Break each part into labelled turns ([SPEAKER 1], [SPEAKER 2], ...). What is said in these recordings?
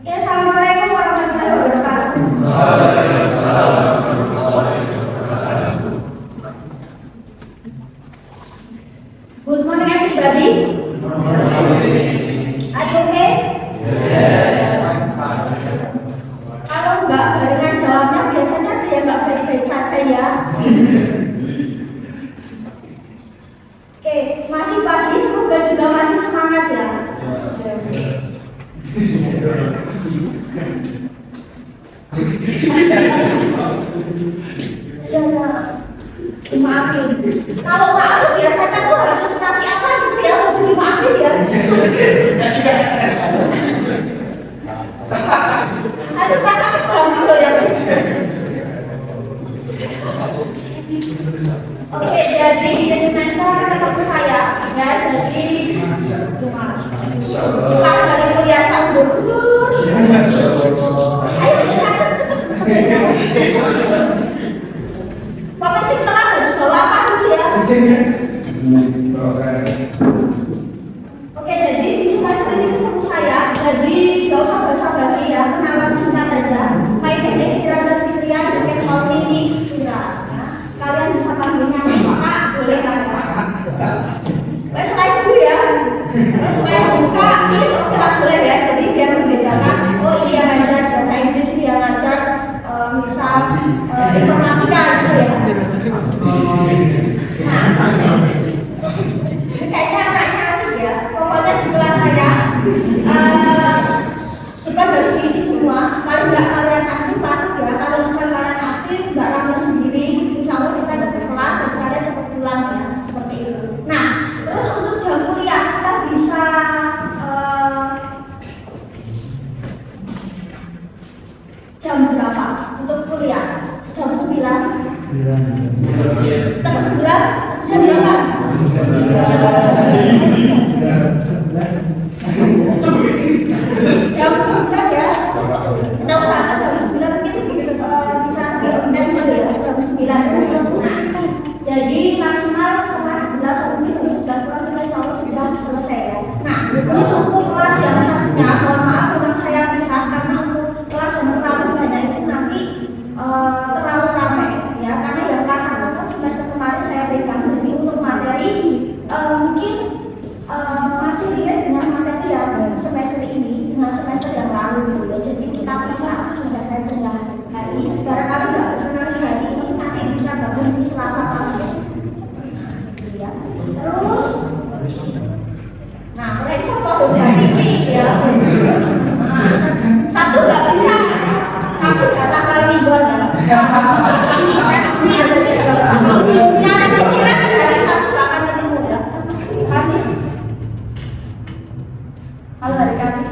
[SPEAKER 1] Ya, assalamualaikum warahmatullahi wabarakatuh. Good morning everybody. Are you okay? Kalau enggak barengan jawabnya biasanya dia enggak baik-baik saja ya. Oke, masih pagi, semoga juga masih semangat ya. Dimaafin. Kalau maaf biasanya tuh harus kasih apa gitu ya untuk dimaafin ya. Harus kasih apa gitu ya. Oke, jadi di semester ketemu saya ya, jadi bukan dari kuliah sambung. Ayo kita Bapak sih telat harus bawa apa dulu ya? Oke, jadi di semester ini ketemu saya, jadi gak usah basa-basi ya, kenalan singkat aja. My name is Ira Fitrian, you can call me Miss Ira. Kalian bisa panggilnya Miss A, boleh kan? Selain itu ya, selain buka Miss oke boleh ya, jadi biar membedakan. Oh iya ngajar bahasa Inggris, dia ngajar misal informatika gitu ya. Kayaknya anaknya asik ya. Pokoknya di kelas saya kita harus diisi semua. Paling nggak kalian aktif masuk ya. Kalau misalnya kalian aktif nggak rame sendiri, insya Allah kita cepat kelar dan kalian cepat pulang ya. Seperti itu. Nah, terus untuk jam kuliah kita bisa jam berapa untuk kuliah? Jam 9? Setengah 9? Jam berapa? Jam 9 ya? Kita usahakan jam 9 begitu bisa diundang ya, jam 9. Jadi maksimal setengah 11 sampai jam 11 kurang kita insya Allah sudah selesai ya. Nah, terus untuk kelas yang satunya, mohon maaf memang saya pisah karena untuk kelas yang terlalu banyak itu nanti terlalu ramai ya, karena yang kelas 1 kan semester kemarin saya berikan. Jadi untuk materi mungkin masih lihat dengan materi yang semester ini dengan semester yang lalu gitu ya. Jadi kita pisah, sudah saya pindah hari barangkali nggak berkenan hari ini pasti bisa gabung di Selasa pagi ya. Terus nah mulai soto hari ini ya, satu nggak bisa, satu jatah malam mingguan ya. Ini ada jadwal satu. Yang ada istirahat di hari Sabtu nggak akan ketemu ya. Kamis. Kalau hari Kamis.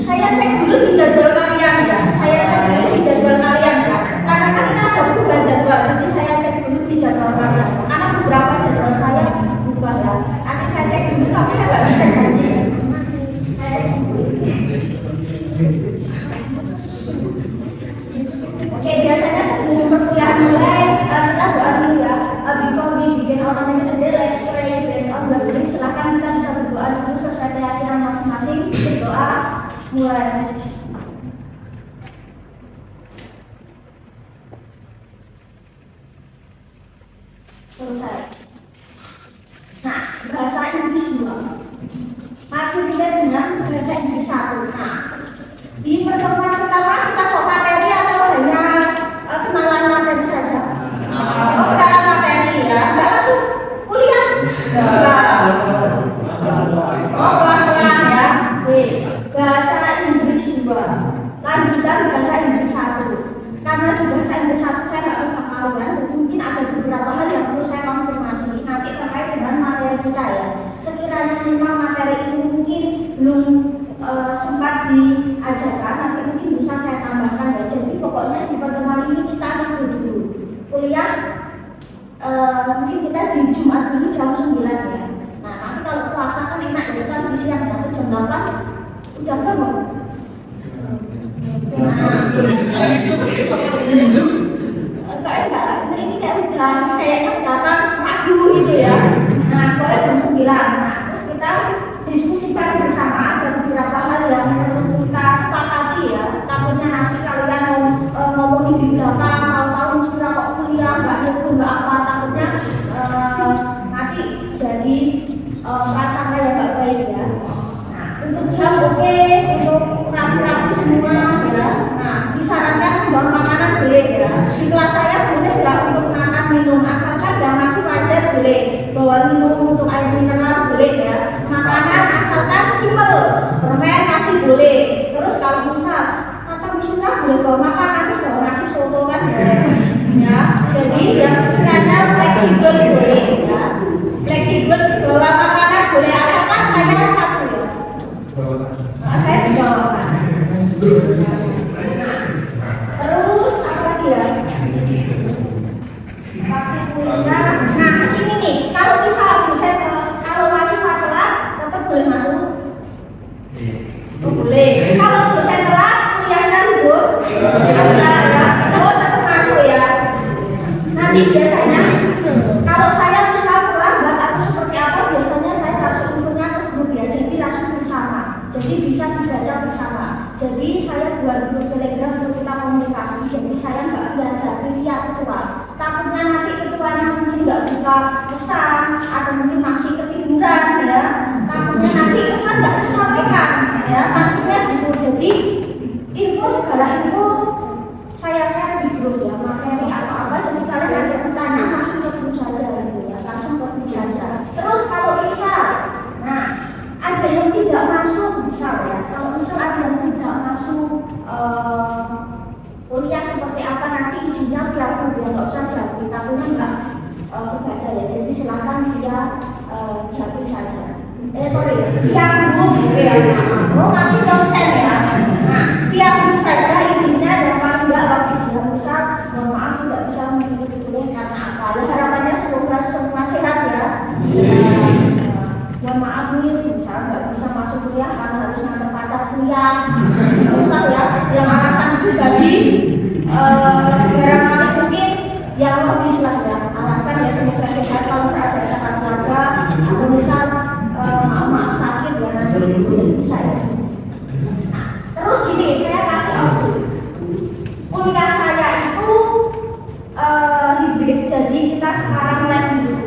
[SPEAKER 1] Saya cek dulu di jadwal kalian ya. Saya cek dulu di jadwal kalian ya. Karena kan kita ada berubah jadwal, jadi saya cek dulu di jadwal kalian. Karena beberapa jadwal saya berubah ya. Nanti saya cek dulu, tapi saya nggak bisa janji. Saya cek dulu. Oke, biasanya sebelum perkuliahan mulai kita doa dulu ya. Before we begin our day, let's pray based on the belief. Silakan kita bisa berdoa dulu sesuai keyakinan masing-masing. Berdoa mulai. Selesai. Nah, bahasa Inggris 2 masih tidak dengan bahasa Inggris 1. Nah, di pertemuan pertama kita kok materi atau hanya kenalan materi saja? Oh, kenalan materi ya, nggak langsung kuliah? Enggak. Oh, pelan-pelan ya. Bahasa Inggris 2 lanjutan bahasa Inggris 1. Karena di bahasa Inggris 1 saya nggak bisa kalian, jadi mungkin ada beberapa hal yang perlu saya konfirmasi nanti terkait dengan materi kita ya. Sekiranya memang materi ini mungkin belum sempat diajarkan, nanti mungkin bisa saya tambahkan ya. Jadi pokoknya di pertemuan ini kita ikut dulu kuliah, mungkin kita di Jumat dulu jam 9 ya. Nah nanti kalau puasa kan enak ya, kan di siang ya, jam 8 udah bangun. Enggak, ini kayaknya datang pagi gitu ya. Nah, pokoknya jam 9. Nah, terus kita diskusikan bersama ada beberapa hal Nah, untuk jam oke, untuk rapi-rapi semua ya. Nah, disarankan membawa makanan boleh ya. Di kelas saya boleh nggak untuk makan minum, asalkan nggak masih wajar boleh. Bawa minum untuk air mineral boleh ya. Makanan asalkan simpel, permen masih boleh. Terus kalau misal kata misalnya boleh bawa makanan, terus bawa nasi soto kan ya. Jadi yang sekiranya fleksibel boleh ya. Fleksibel bawa makanan boleh asalkan saya satu ya. Saya dibawakan. Terus apa lagi ya? Nah, sini nih, kalau misal dosen kalau mahasiswa telat tetap boleh masuk. Oh, boleh. Kalau dosen telat kuliahnya libur, enggak ya. Oh, tetap masuk ya. Nanti biasanya kalau saya misal terlambat atau seperti apa, biasanya saya langsung infonya ke grup ya. Jadi langsung bersama. Jadi bisa dibaca bersama. Jadi saya buat grup Telegram untuk kita komunikasi. Jadi saya nggak via chat, via ketua. Takutnya nanti ketuanya mungkin nggak buka pesan atau mungkin masih ketiduran ya. Takutnya nanti pesan nggak disampaikan ya. Takutnya gitu. Jadi info segala info saya share di grup ya. Materi apa-apa. Jadi kalian ada pertanyaan langsung ke grup saja gitu ya. Langsung ke grup saja. Terus kalau misal, nah ada yang tidak masuk misal ya. Kalau misal ada yang tidak masuk kuliah seperti apa nanti isinya via grup ya, nggak usah jawab, tapi nggak kebaca ya. Jadi silakan via jawab saja. Via grup ya. Oh masih dosen ya. Nah via grup saja isinya yang paling nggak logis ya. Misal mohon maaf tidak bisa mengikuti kuliah karena apa? Ya harapannya semoga semua sehat ya. Mohon maaf nih, misal nggak bisa masuk kuliah karena harus ngantar pacar kuliah, nggak usah ya. Yang alasan pribadi, barangkali mungkin yang logis lah ya. Alasan ya semoga sehat kalau saya ada acara keluarga atau misal maaf sakit ya nanti bisa ya. Nah, terus gini, saya kasih opsi. Kuliah saya itu hibrid, jadi kita sekarang live dulu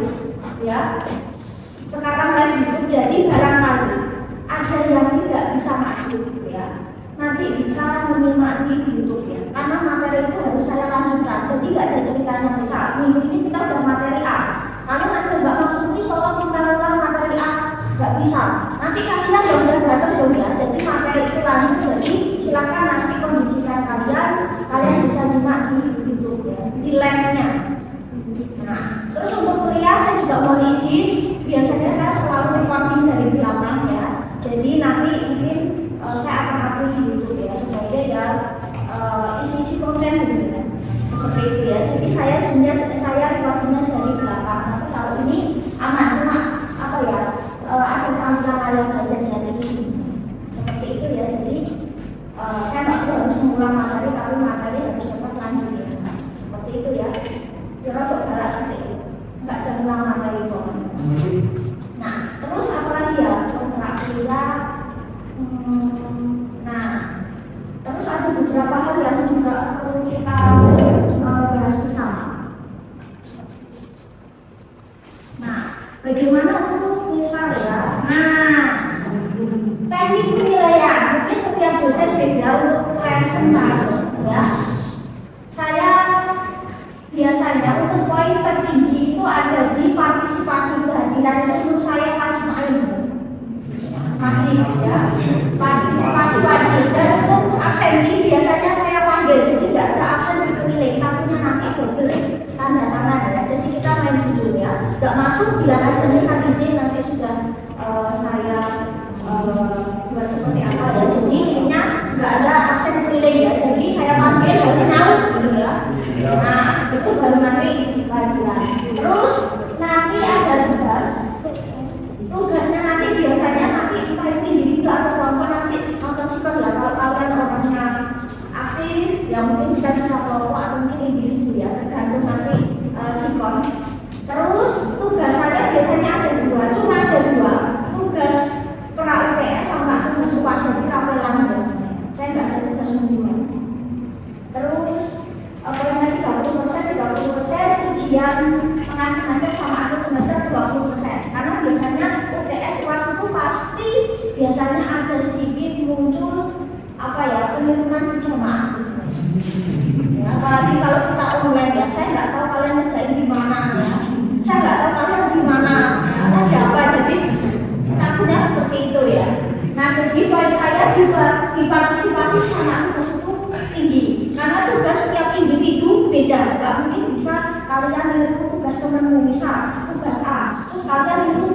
[SPEAKER 1] ya. Sekarang live YouTube, jadi barangkali ada yang tidak bisa masuk ya, nanti bisa menyimak di YouTube ya, karena materi itu harus saya lanjutkan. Jadi nggak ada ceritanya misal minggu ini kita udah materi A, kalau nanti nggak masuk ini tolong kita ulang materi A, nggak bisa. Nanti kasihan yang udah datang dong ya. Jadi materi itu lanjut, jadi silakan nanti kondisikan kalian bisa nyimak di YouTube ya, di live-nya. Nah, terus untuk kuliah saya juga mau izin. Biasanya saya selalu recording dari belakang ya. Jadi nanti mungkin saya akan upload di YouTube ya sebagai ya isi-isi konten gitu ya. Seperti itu ya. Jadi saya recordingnya dari belakang. Tapi kalau ini aman, cuma apa ya? Ada tampilan layar saja dari sini. Seperti itu ya. Jadi saya nggak harus mengulang materi, tapi materi harus tetap lanjut ya. Seperti itu ya. Kira-kira galak seperti itu. Nggak ada ulang materi kok. Nah, terus apa lagi ya? Kontrak kuliah. Nah, terus ada beberapa hal yang juga perlu kita bahas bersama. Nah, bagaimana untuk misal ya? Nah, teknik penilaian mungkin setiap dosen beda untuk presentasi ya. Saya biasanya untuk poin tertinggi itu ada di partisipasi kehadiran. Itu menurut saya wajib ya, partisipasi wajib. Dan untuk absensi biasanya saya panggil, jadi tidak ada absen di penilaian, tapi nanti double tanda tangan ya. Jadi kita main jujur ya, nggak masuk bilang aja misal izin, nanti sudah saya buat seperti apa ya. Jadi intinya nggak ada absen penilaian ya. Jadi saya panggil harus nyaut gitu ya. Nah, itu baru nanti pelajaran. Terus nanti ada tugasnya nanti biasanya nanti entah itu individu atau kelompok, nanti nonton sikon ya. Kalau kalian orangnya aktif ya mungkin kita bisa kelompok atau mungkin individu ya, tergantung nanti sikon. Terus tugas saya biasanya ada dua, cuma ada dua, tugas pra UTS sama tugas UAS, jadi rapelan biasanya. Saya nggak ada tugas mingguan. Terus poinnya 30%, ujian tengah semester sama akhir semester 20%. Karena biasanya UTS UAS itu pasti biasanya ada sedikit muncul penurunan berjamaah. Ya, apalagi kalau kita online ya, saya nggak tahu kalian ngerjain di mana ya. Saya nggak tahu kalian di mana, lagi apa, jadi takutnya seperti itu ya. Nah, jadi poin saya di partisipasi hanya tugas itu tinggi, karena tugas setiap individu beda. Nggak mungkin bisa kalian niru tugas temenmu, misal tugas A, terus kalian itu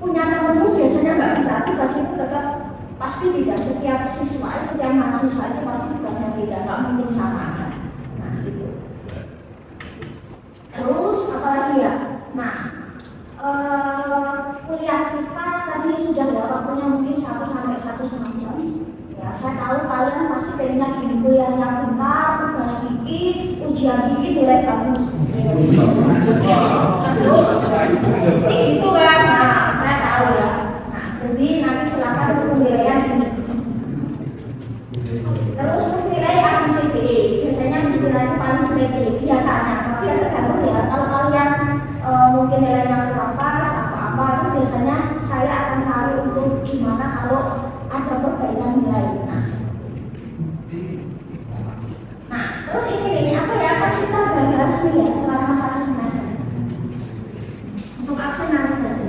[SPEAKER 1] punya temenmu biasanya nggak bisa. Tugas itu tetap pasti tidak, setiap siswa, setiap mahasiswa itu pasti tugasnya beda, nggak mungkin sama ya. Nah, gitu. Terus apa lagi ya? Nah, kuliah kita tadi sudah ya, waktunya mungkin 1 sampai 1,5 jam. Ya, saya tahu kalian pasti pengen di kuliahnya pintar, tugas dikit, ujian dikit, nilai bagus. Pasti gitu kan? Nah, saya tahu ya. Nah, jadi nanti silakan penilaian ini. Terus menilai ABCDE, biasanya istilahnya paling sulit biasanya, tapi ya tergantung ya. Kalau kalian mungkin nilainya kurang pas apa-apa, itu biasanya saya akan cari untuk gimana kalau ada perbaikan nilai. Nah, terus ini apa ya, akan kita bahas nih ya selama 1 semester. Untuk absen nanti saja.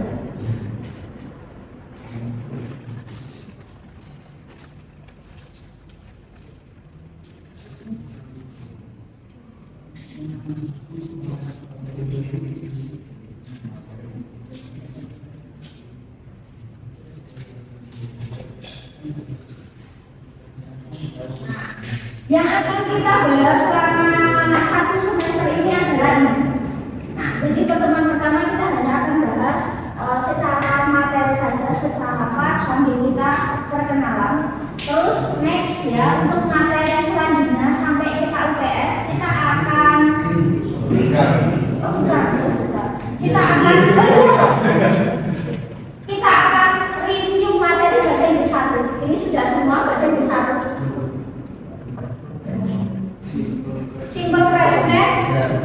[SPEAKER 1] Yang akan kita bahas selama 1 semester ini adalah ini. Nah, jadi pertemuan pertama kita hanya akan bahas secara materi saja, secara apa sambil kita perkenalan. Terus next ya, untuk materi selanjutnya sampai kita UPS kita akan kita akan review materi bahasa Inggris 1. Ini sudah semua bahasa Inggris 1. Simple present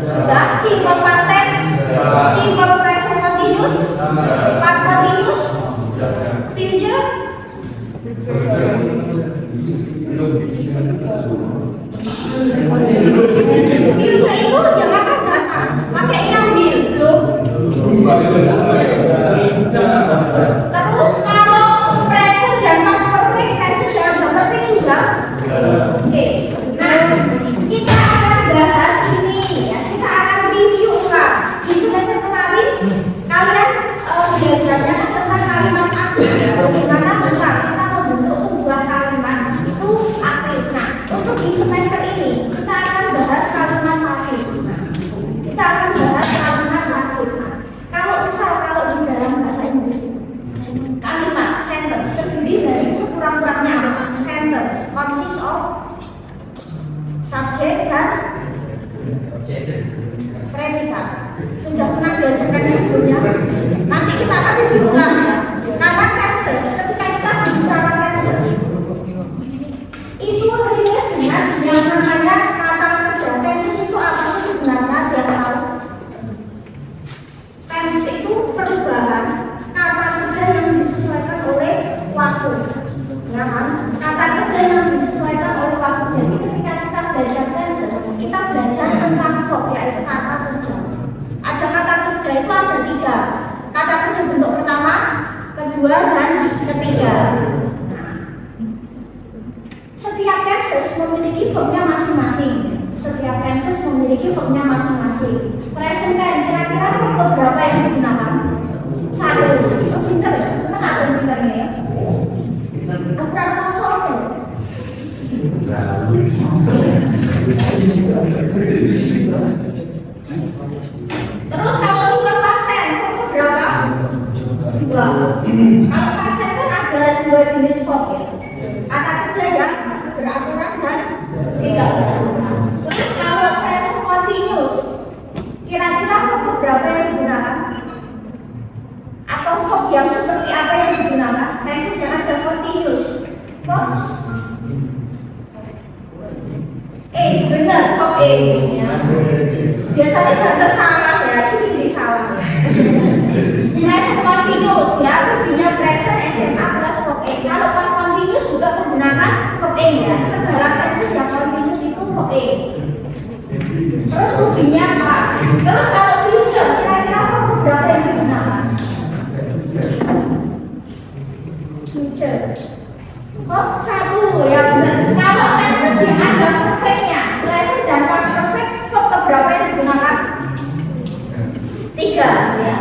[SPEAKER 1] sudah, simple past tense, simple present continuous, past continuous, future. Future itu yang akan datang, pakainya will, belum. Terus kalau present dan past perfect tense sudah perfect sudah. Oke. Nah, kita akan bahas ini ya, kita akan review ulang. Di semester kemarin kalian belajarnya tentang kalimat aktif ya, menggunakan besar kita membentuk sebuah kalimat itu aktif. Nah, untuk di semester ini kita akan bahas kalimat pasif. Kita akan bahas kalimat pasif. Kalau di dalam bahasa Inggris kalimat sentence terdiri dari sekurang-kurangnya sentence consists of subjek dan predikat. Sudah pernah diajarkan sebelumnya. Nanti kita akan review ulang ya. Karena tenses, ketika kita berbicara tenses, itu relate dengan yang namanya kata kerja. Tenses itu apa sih sebenarnya? Dia tahu. Tenses itu perubahan kata kerja yang disesuaikan oleh waktu. Ya kan? Kata kerja yang disesuaikan oleh waktu. Jadi ketika kita belajar tenses, kita belajar tentang verb, yaitu kata kerja. Ada kata kerja itu ada 3. Kata kerja bentuk pertama, kedua, dan ketiga. Setiap tenses memiliki verbnya masing-masing. Setiap tenses memiliki verbnya masing-masing. Present tense, kira-kira verb berapa yang digunakan? 1. Pintar ya? Sebenarnya ada yang pintar ini ya? Aku pernah tahu soalnya. Terus kalau simple past tense, verb berapa? 2. Kalau past tense kan ada 2 jenis verb ya. Kata kerja yang beraturan dan tidak beraturan. Terus kalau present continuous, kira-kira verb berapa yang digunakan? Atau verb yang seperti apa yang digunakan? Tenses yang ada continuous. Verb benar, verb ya. Biasanya gak salah ya, ini salah. Present continuous ya, artinya present SMA plus verb Verb 1 ya benar. Kalau tenses yang ada perfectnya, present dan past perfect, verb keberapa yang digunakan? 3 ya.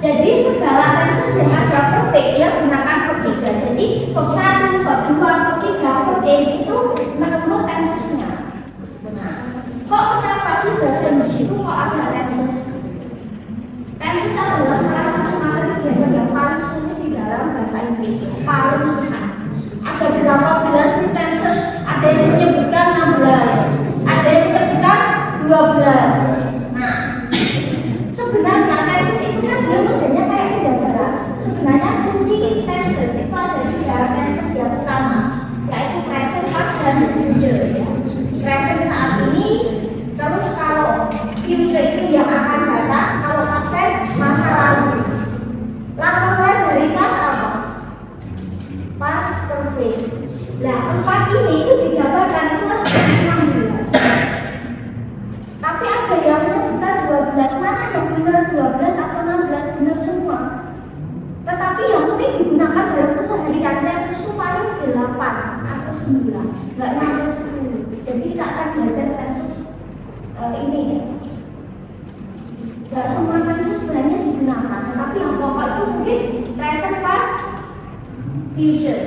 [SPEAKER 1] Jadi segala tenses yang ada perfect dia gunakan verb 3. Jadi verb 1, verb 2, verb 3, verb itu menurut tensesnya. Nah, kok kenapa sih bahasa Inggris itu kok ada tenses? Tenses adalah salah satu materi yang paling sulit di dalam bahasa Inggris, paling susah. Ada berapa belas nih tenses? Ada yang menyebutkan 16, ada yang menyebutkan 12. Nah, sebenarnya tenses itu kan dia modelnya kayak penjabaran. Sebenarnya kunci tenses itu ada di dalam tenses yang utama, yaitu present, past, dan future ya. Present saat ini, terus kalau future itu yang akan datang, kalau past tense masa lalu. Lampaunya dari past apa? Past perfect. Nah, 4 ini itu dijabarkan itu masih 16. Tapi ada yang menyebutkan 12, mana yang benar 12 atau 16 benar semua. Tetapi yang sering digunakan dalam keseharian tenses itu paling 8 atau 9, nggak sampai 10. Jadi kita akan belajar tenses ini ya. Nggak semua tenses sebenarnya digunakan, tetapi yang pokok itu mungkin present, past, future.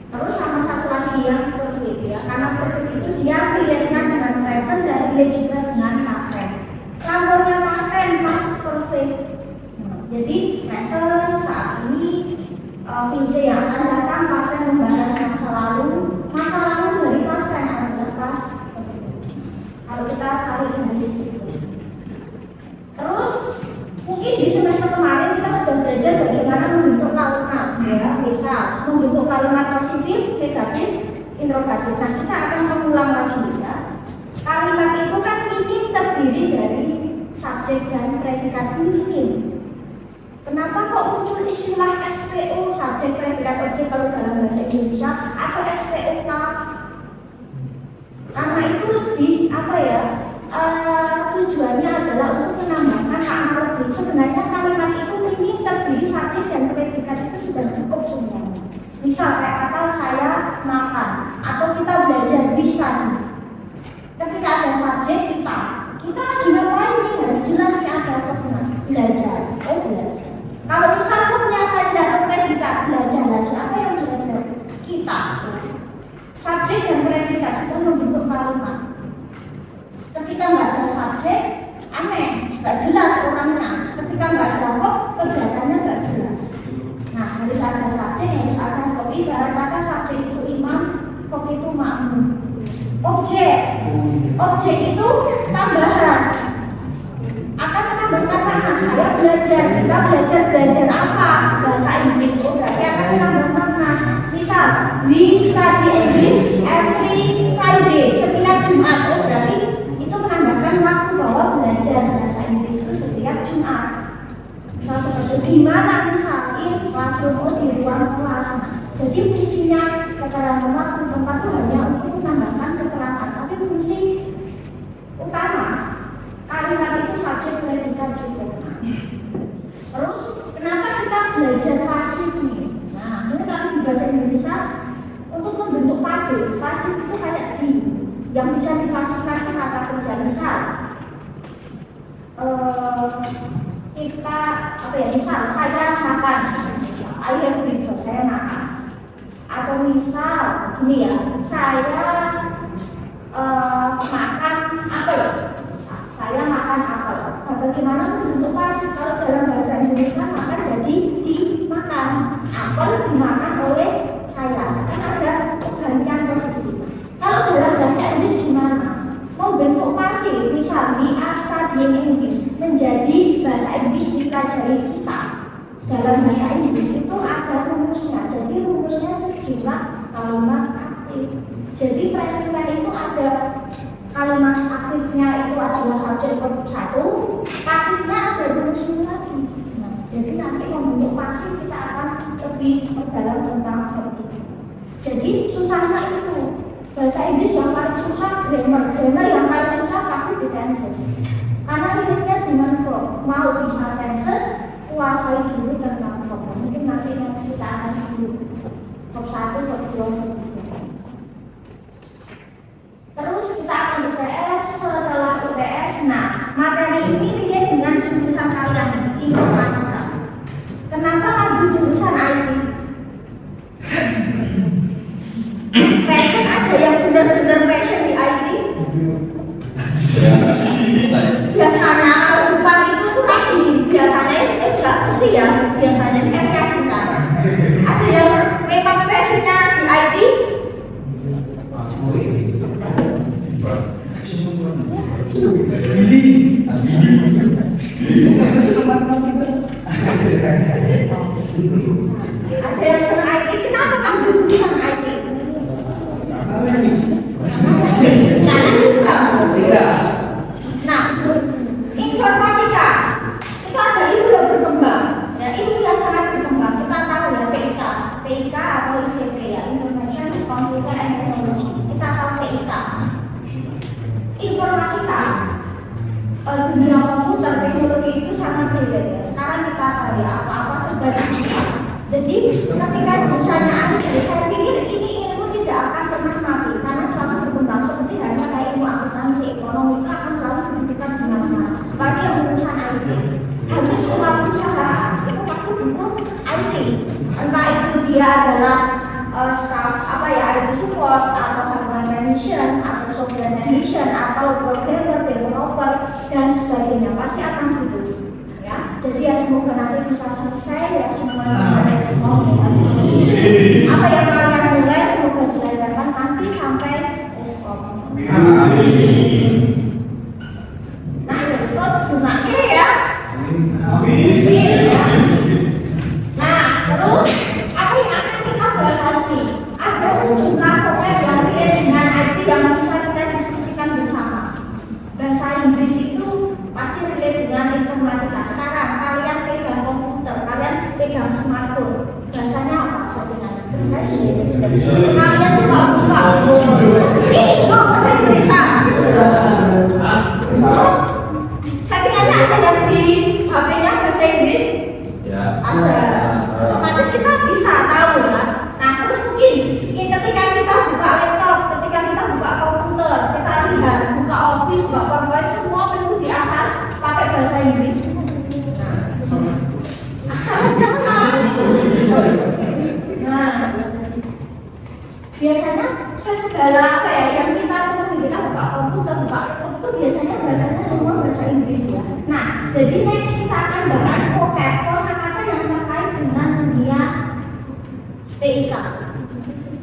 [SPEAKER 1] Terus sama satu lagi yang perfect ya, karena perfect itu dia relate-nya dengan present dan relate juga dengan past tense. Lampaunya past tense, past perfect. Jadi present saat ini, future yang akan datang, past tense membahas masa lalu dari past tense adalah past perfect. Kalau kita tarik garis itu. Terus mungkin di semester kemarin kita sudah belajar bagaimana membentuk kalimat ya, misal membentuk kalimat positif, negatif, interrogatif. Nah, kita akan mengulang lagi ya. Kalimat itu kan minim terdiri dari subjek dan predikat minim. Kenapa kok muncul istilah SPO, subjek, predikat, objek kalau dalam bahasa Indonesia, atau SPOK? Karena itu lebih apa ya? Tujuannya adalah untuk menambahkan analogi. Sebenarnya kalimat itu minim terdiri subjek dan predikat itu sudah cukup sebenarnya. Misal kayak kata saya makan, atau kita belajar bisa. Ketika ada subjek kita lagi ngapain nih, harus jelas nih ada verbnya, belajar. Oh belajar. Kalau misal verbnya saja atau predikat belajar, siapa yang belajar? Kita. Subjek dan predikat sudah membentuk kalimat. Ketika nggak ada subjek, aneh, nggak jelas orangnya. Ketika nggak ada verb, kegiatannya nggak jelas. Nah, harus ada subjek, harus ada verb. Ibarat kata subjek itu imam, verb itu makmum. Objek itu tambahan. Akan menambahkan makna. Saya belajar, kita belajar apa? Bahasa Inggris. Oh, berarti akan menambah makna. Misal, we study English every Friday, setiap Jumat. Oh, berarti menambahkan waktu bahwa belajar bahasa Inggris itu setiap Jumat. Misal seperti di mana misalnya classroom di ruang kelas. Jadi fungsinya keterangan waktu tempat itu hanya untuk menambahkan keterangan, tapi fungsi utama kalimat itu subjek predikat cukup. Terus kenapa kita belajar pasif nih? Nah, ini kami di bahasa Indonesia untuk membentuk pasif. Pasif itu kayak di yang bisa dipasifkan kata kerja. Misal kita misal saya makan, I have breakfast, saya makan. Atau misal ini ya, saya makan apel, saya makan apel. Bagaimana membentuk pasif? Kalau dalam bahasa Indonesia makan jadi dimakan, apel dimakan oleh saya. Kan ada pergantian posisi. Kalau dalam bahasa Inggris gimana? Membentuk pasif, misal we are studying English menjadi bahasa Inggris dipelajari kita. Dalam bahasa Inggris itu ada rumusnya. Jadi rumusnya sejumlah kalimat aktif. Jadi present itu ada kalimat aktifnya itu adalah subjek verb 1, pasifnya ada rumusnya lagi. Nah, jadi nanti membentuk pasif kita akan lebih mendalam tentang verb itu. Jadi susahnya itu. Bahasa Inggris yang paling susah grammar yang paling susah pasti di tenses. Karena lihatnya dengan verb, mau bisa tenses, kuasai dulu tentang verb. Mungkin nanti kita akan sebut verb 1, verb 2, verb 3. Terus kita akan UTS. Setelah UTS, nah materi ini relate dengan jurusan kalian, informatika. Kenapa lagi jurusan IT? Passion, ada yang benar-benar passion di IT? Biasanya kalau Jepang itu rajin, biasanya enggak mesti ya, biasanya kayak kita. Ada yang memang passionnya di IT? Ada yang senang IT, kenapa kamu jurusan IT? Karena sistem. Nah, informatika itu ada ilmu yang berkembang. Ya, ilmu yang sangat berkembang. Kita tahu ya PIK atau ICT ya, Information Computer and Technology. Kita tahu PIK. Informatika, dunia komputer, teknologi itu sangat relate ya. Sekarang kita tahu ya apa-apa serba digital. Jadi ketika jurusannya IT, saya pikir ini ilmu tidak akan pernah mati karena selalu berkembang seperti halnya kayak ilmu akuntansi, ekonomi itu akan selalu dibutuhkan di mana-mana. Bagi yang urusan IT, hampir semua perusahaan itu pasti butuh IT. Entah itu dia adalah staff IT support atau hardware technician atau software technician atau programmer, developer dan sebagainya pasti akan butuh. Ya, jadi ya semoga nanti bisa selesai ya semuanya pada semuanya. Apa yang kalian mulai semoga dilancarkan nanti sampai eskom. Amin. Nah, ya besok dunanya ya. Amin. Nah, terus apa yang akan kita bahas nih? Ada sejumlah topik yang relate dengan IT yang bisa kita diskusikan bersama. Bahasa Inggris itu pasti relate dengan informatika. Sekarang kalian pegang komputer, kalian pegang smartphone. Bahasanya apa? Bahasa Inggris. Kalian coba buka. Itu bahasa Inggris. Settingannya ada yang di HP-nya bahasa Inggris? Ya. Ada. Otomatis kita bisa tahu ya. Nah terus mungkin ketika kita buka laptop, ketika kita buka komputer, kita lihat buka Office, buka PowerPoint, semua menu di atas pakai bahasa Inggris. Nah, biasanya segala apa ya yang kita buka komputer, buka laptop itu biasanya bahasanya semua bahasa Inggris ya. Nah, jadi next kita akan bahas vocab, kosakata yang terkait dengan dunia TIK.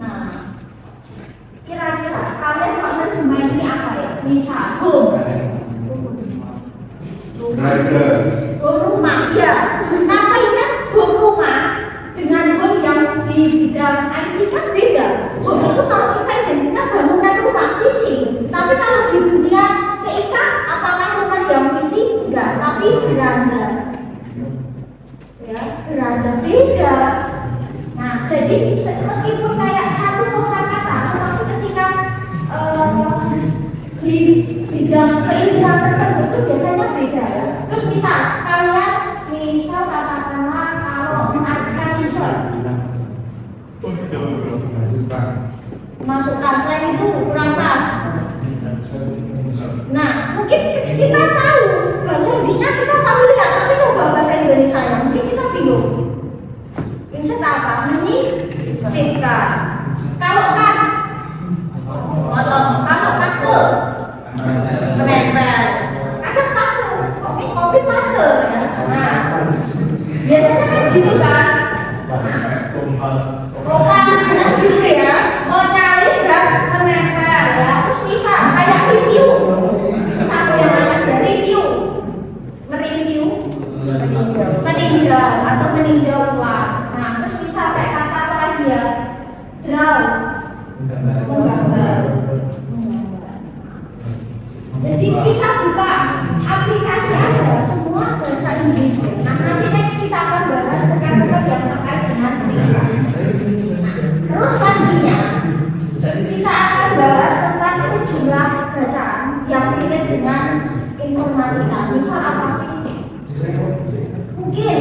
[SPEAKER 1] Nah, kira-kira kalian kalau terjemah ini apa ya? Misal, home, rumah, ya. Tapi kan home rumah dengan home yang di bidang IT kan beda. Home itu kalau kita identiknya bangunan rumah fisik. Tapi kalau di dunia TIK, apakah rumah yang fisik? Enggak, tapi beranda. Ya, beranda beda. Nah, jadi meskipun kayak satu kosakata, tetapi ketika di bidang keilmuan tertentu itu biasanya beda ya. Terus misal katakanlah kalau mengartikan research, masukkan selain itu kurang pas. Nah, mungkin kita tahu bahasa Inggrisnya kita familiar, tapi coba bahasa Indonesia mungkin kita bingung. Insert apa? Menyisipkan. Kalau kan potong, kalau pastel menempel. Ada pastel, kopi pastel ya. Nah, biasanya kan gitu kan. Kompas kan gitu ya. Mau nyali dan menempel ya. Terus bisa kayak review. Apa yang namanya review? Meninjau atau meninjau ulang. Nah, terus bisa kayak kata apa lagi ya? Draw, menggambar. Jadi kita buka aplikasi aja semua bahasa Inggris. Nah, nanti next kita akan bahas topik yang terkait dengan TIK. Terus selanjutnya kita akan bahas tentang sejumlah bacaan yang relate dengan informatika. Misal apa sih? Mungkin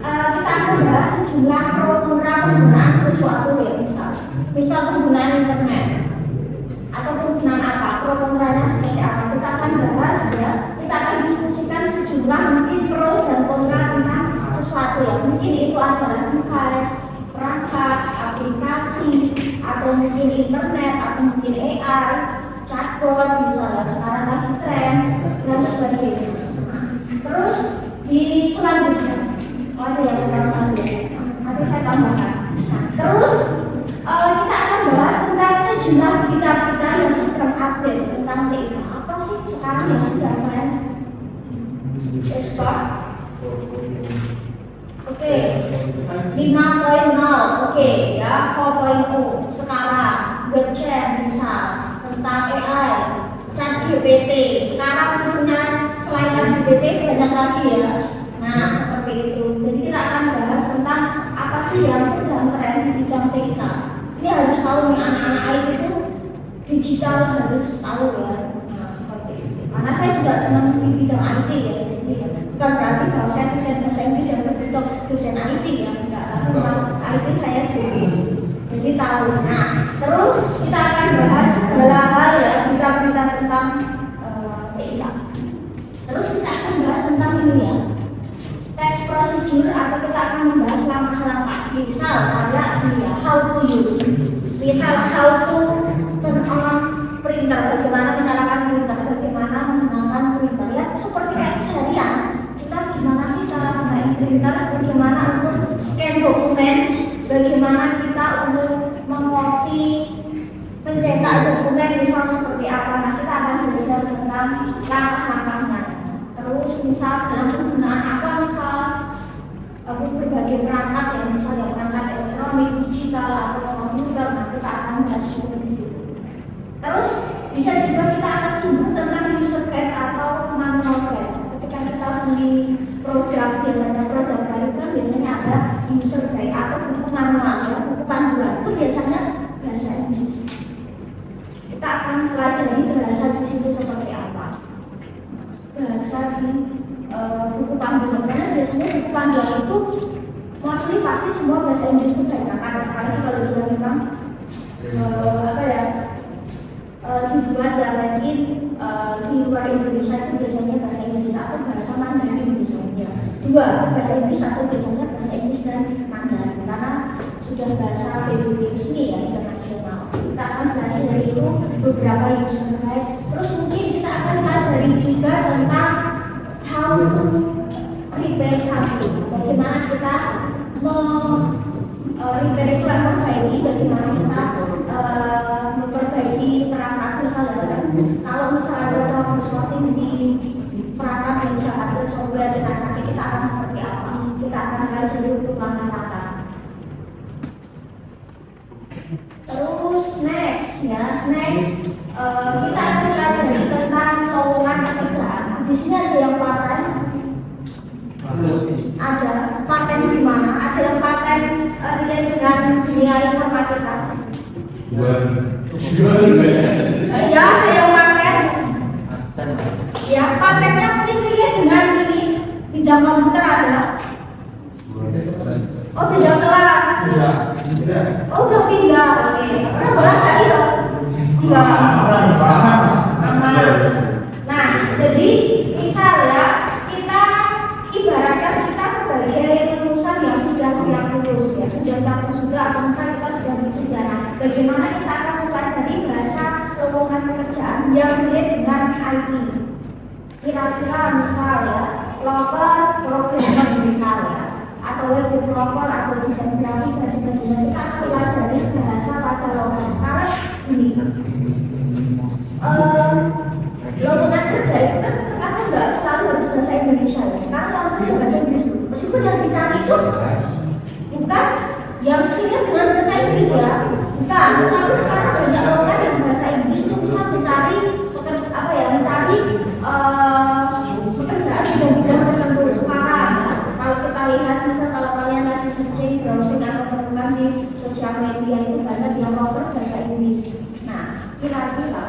[SPEAKER 1] kita akan bahas sejumlah pro kontra penggunaan sesuatu ya, misal penggunaan internet atau penggunaan apa, pro kontranya seperti apa, kita akan bahas ya. Kita akan diskusikan sejumlah mungkin pro dan kontra tentang sesuatu ya. Mungkin itu adalah device, perangkat, aplikasi, atau mungkin internet, atau mungkin AI, chatbot misalnya sekarang lagi tren dan sebagainya. Terus di selanjutnya ada yang berasal nanti saya tambahkan. Terus kita akan bahas tentang sejumlah kita yang sedang update tentang TIK. Apa sih sekarang yang sudah tren? Espa? Oke, 5.0, oke ya, 4.0 sekarang web chat misal tentang AI, chat GPT. Sekarang punya selain chat GPT banyak lagi ya. Nah seperti itu. Jadi kita akan bahas tentang apa sih yang sedang tren di bidang TIK. Ini harus tahu nih anak-anak IT itu digital harus tahu ya. Nah seperti itu. Karena saya juga senang di bidang IT ya. Jadi bukan berarti bahwa saya dosen bahasa Inggris yang betul dosen IT ya. Enggak. Tapi IT saya sendiri. Jadi tahu. Nah terus kita akan bahas segala hal ya, berita-berita tentang TIK. Terus kita akan bahas tentang ini ya, teks prosedur, atau kita akan membahas langkah-langkah. Misal ada ini ya, how to use. Misal how to turn on printer, bagaimana menyalakan printer, bagaimana menggunakan printer ya, seperti kayak seharian kita gimana sih cara menggunakan printer, bagaimana untuk scan dokumen, bagaimana kita untuk mengcopy, mencetak dokumen misal seperti apa. Nah kita akan belajar tentang langkah-langkahnya. Terus misal dalam penggunaan apa, misal berbagai perangkat ya, misalnya perangkat elektronik, digital atau komputer. Nah kita akan bahas di situ. Terus bisa juga kita akan singgung tentang user guide atau manual guide. Ketika kita beli produk, biasanya produk baru kan biasanya ada user guide atau buku manual ya, buku panduan. Itu biasanya bahasa Inggris. Kita akan pelajari bahasa di situ seperti apa. Bahasa di buku panduan, karena biasanya buku panduan itu mostly pasti semua bahasa Inggris itu digunakan. Apalagi kalau juga memang dibuat dan mungkin di luar Indonesia itu biasanya bahasa Inggris atau bahasa Mandarin misalnya. Dua, bahasa Inggris atau biasanya bahasa Inggris dan Mandarin, karena sudah bahasa PBB resmi ya, internasional. Kita akan belajar itu beberapa user guide. Terus mungkin kita akan pelajari juga tentang how to repair something. Bagaimana kita repair itu memperbaiki, bagaimana kita memperbaiki perangkat misalnya kan. Kalau misalnya ada troubleshooting di perangkat yang misalkan software, nanti kita akan seperti apa. Kita akan pelajari untuk langkah-langkah. Terus next kita akan pelajari tentang lowongan pekerjaan. Di sini ada yang paten, ada paten di mana? Ada yang paten relate dengan dunia informatika. Ya, ada yang paten. Ya, patennya mungkin relate dengan ini bidang komputer ada. Oh, bidang kelas. Oh, udah pindah. Oke. Pernah boleh nggak itu? Enggak. Nah, jadi misal ya, kita ibaratkan kita sebagai lulusan yang sudah siap lulus ya, sudah atau misal kita sudah wisuda. Bagaimana kita akan mempelajari bahasa lowongan pekerjaan yang relate dengan IT? Kira-kira misal ya, local programmer misal ya, atau web developer atau desain grafis dan sebagainya. Kita akan pelajari bahasa pada lowongan. Sekarang ini lowongan kerja itu kan karena nggak selalu harus bahasa Indonesia ya. Sekarang lowongan kerja bahasa Inggris dulu. Meskipun yang dicari itu bukan yang relate dengan bahasa Inggris ya, bukan. Tapi sekarang banyak lowongan yang bahasa Inggris itu bisa mencari mencari pekerjaan di bidang tertentu. Sekarang kalau kita lihat, misal kalau kalian lagi searching, browsing atau menemukan di sosial media itu banyak yang cover bahasa Inggris. Nah, kira-kira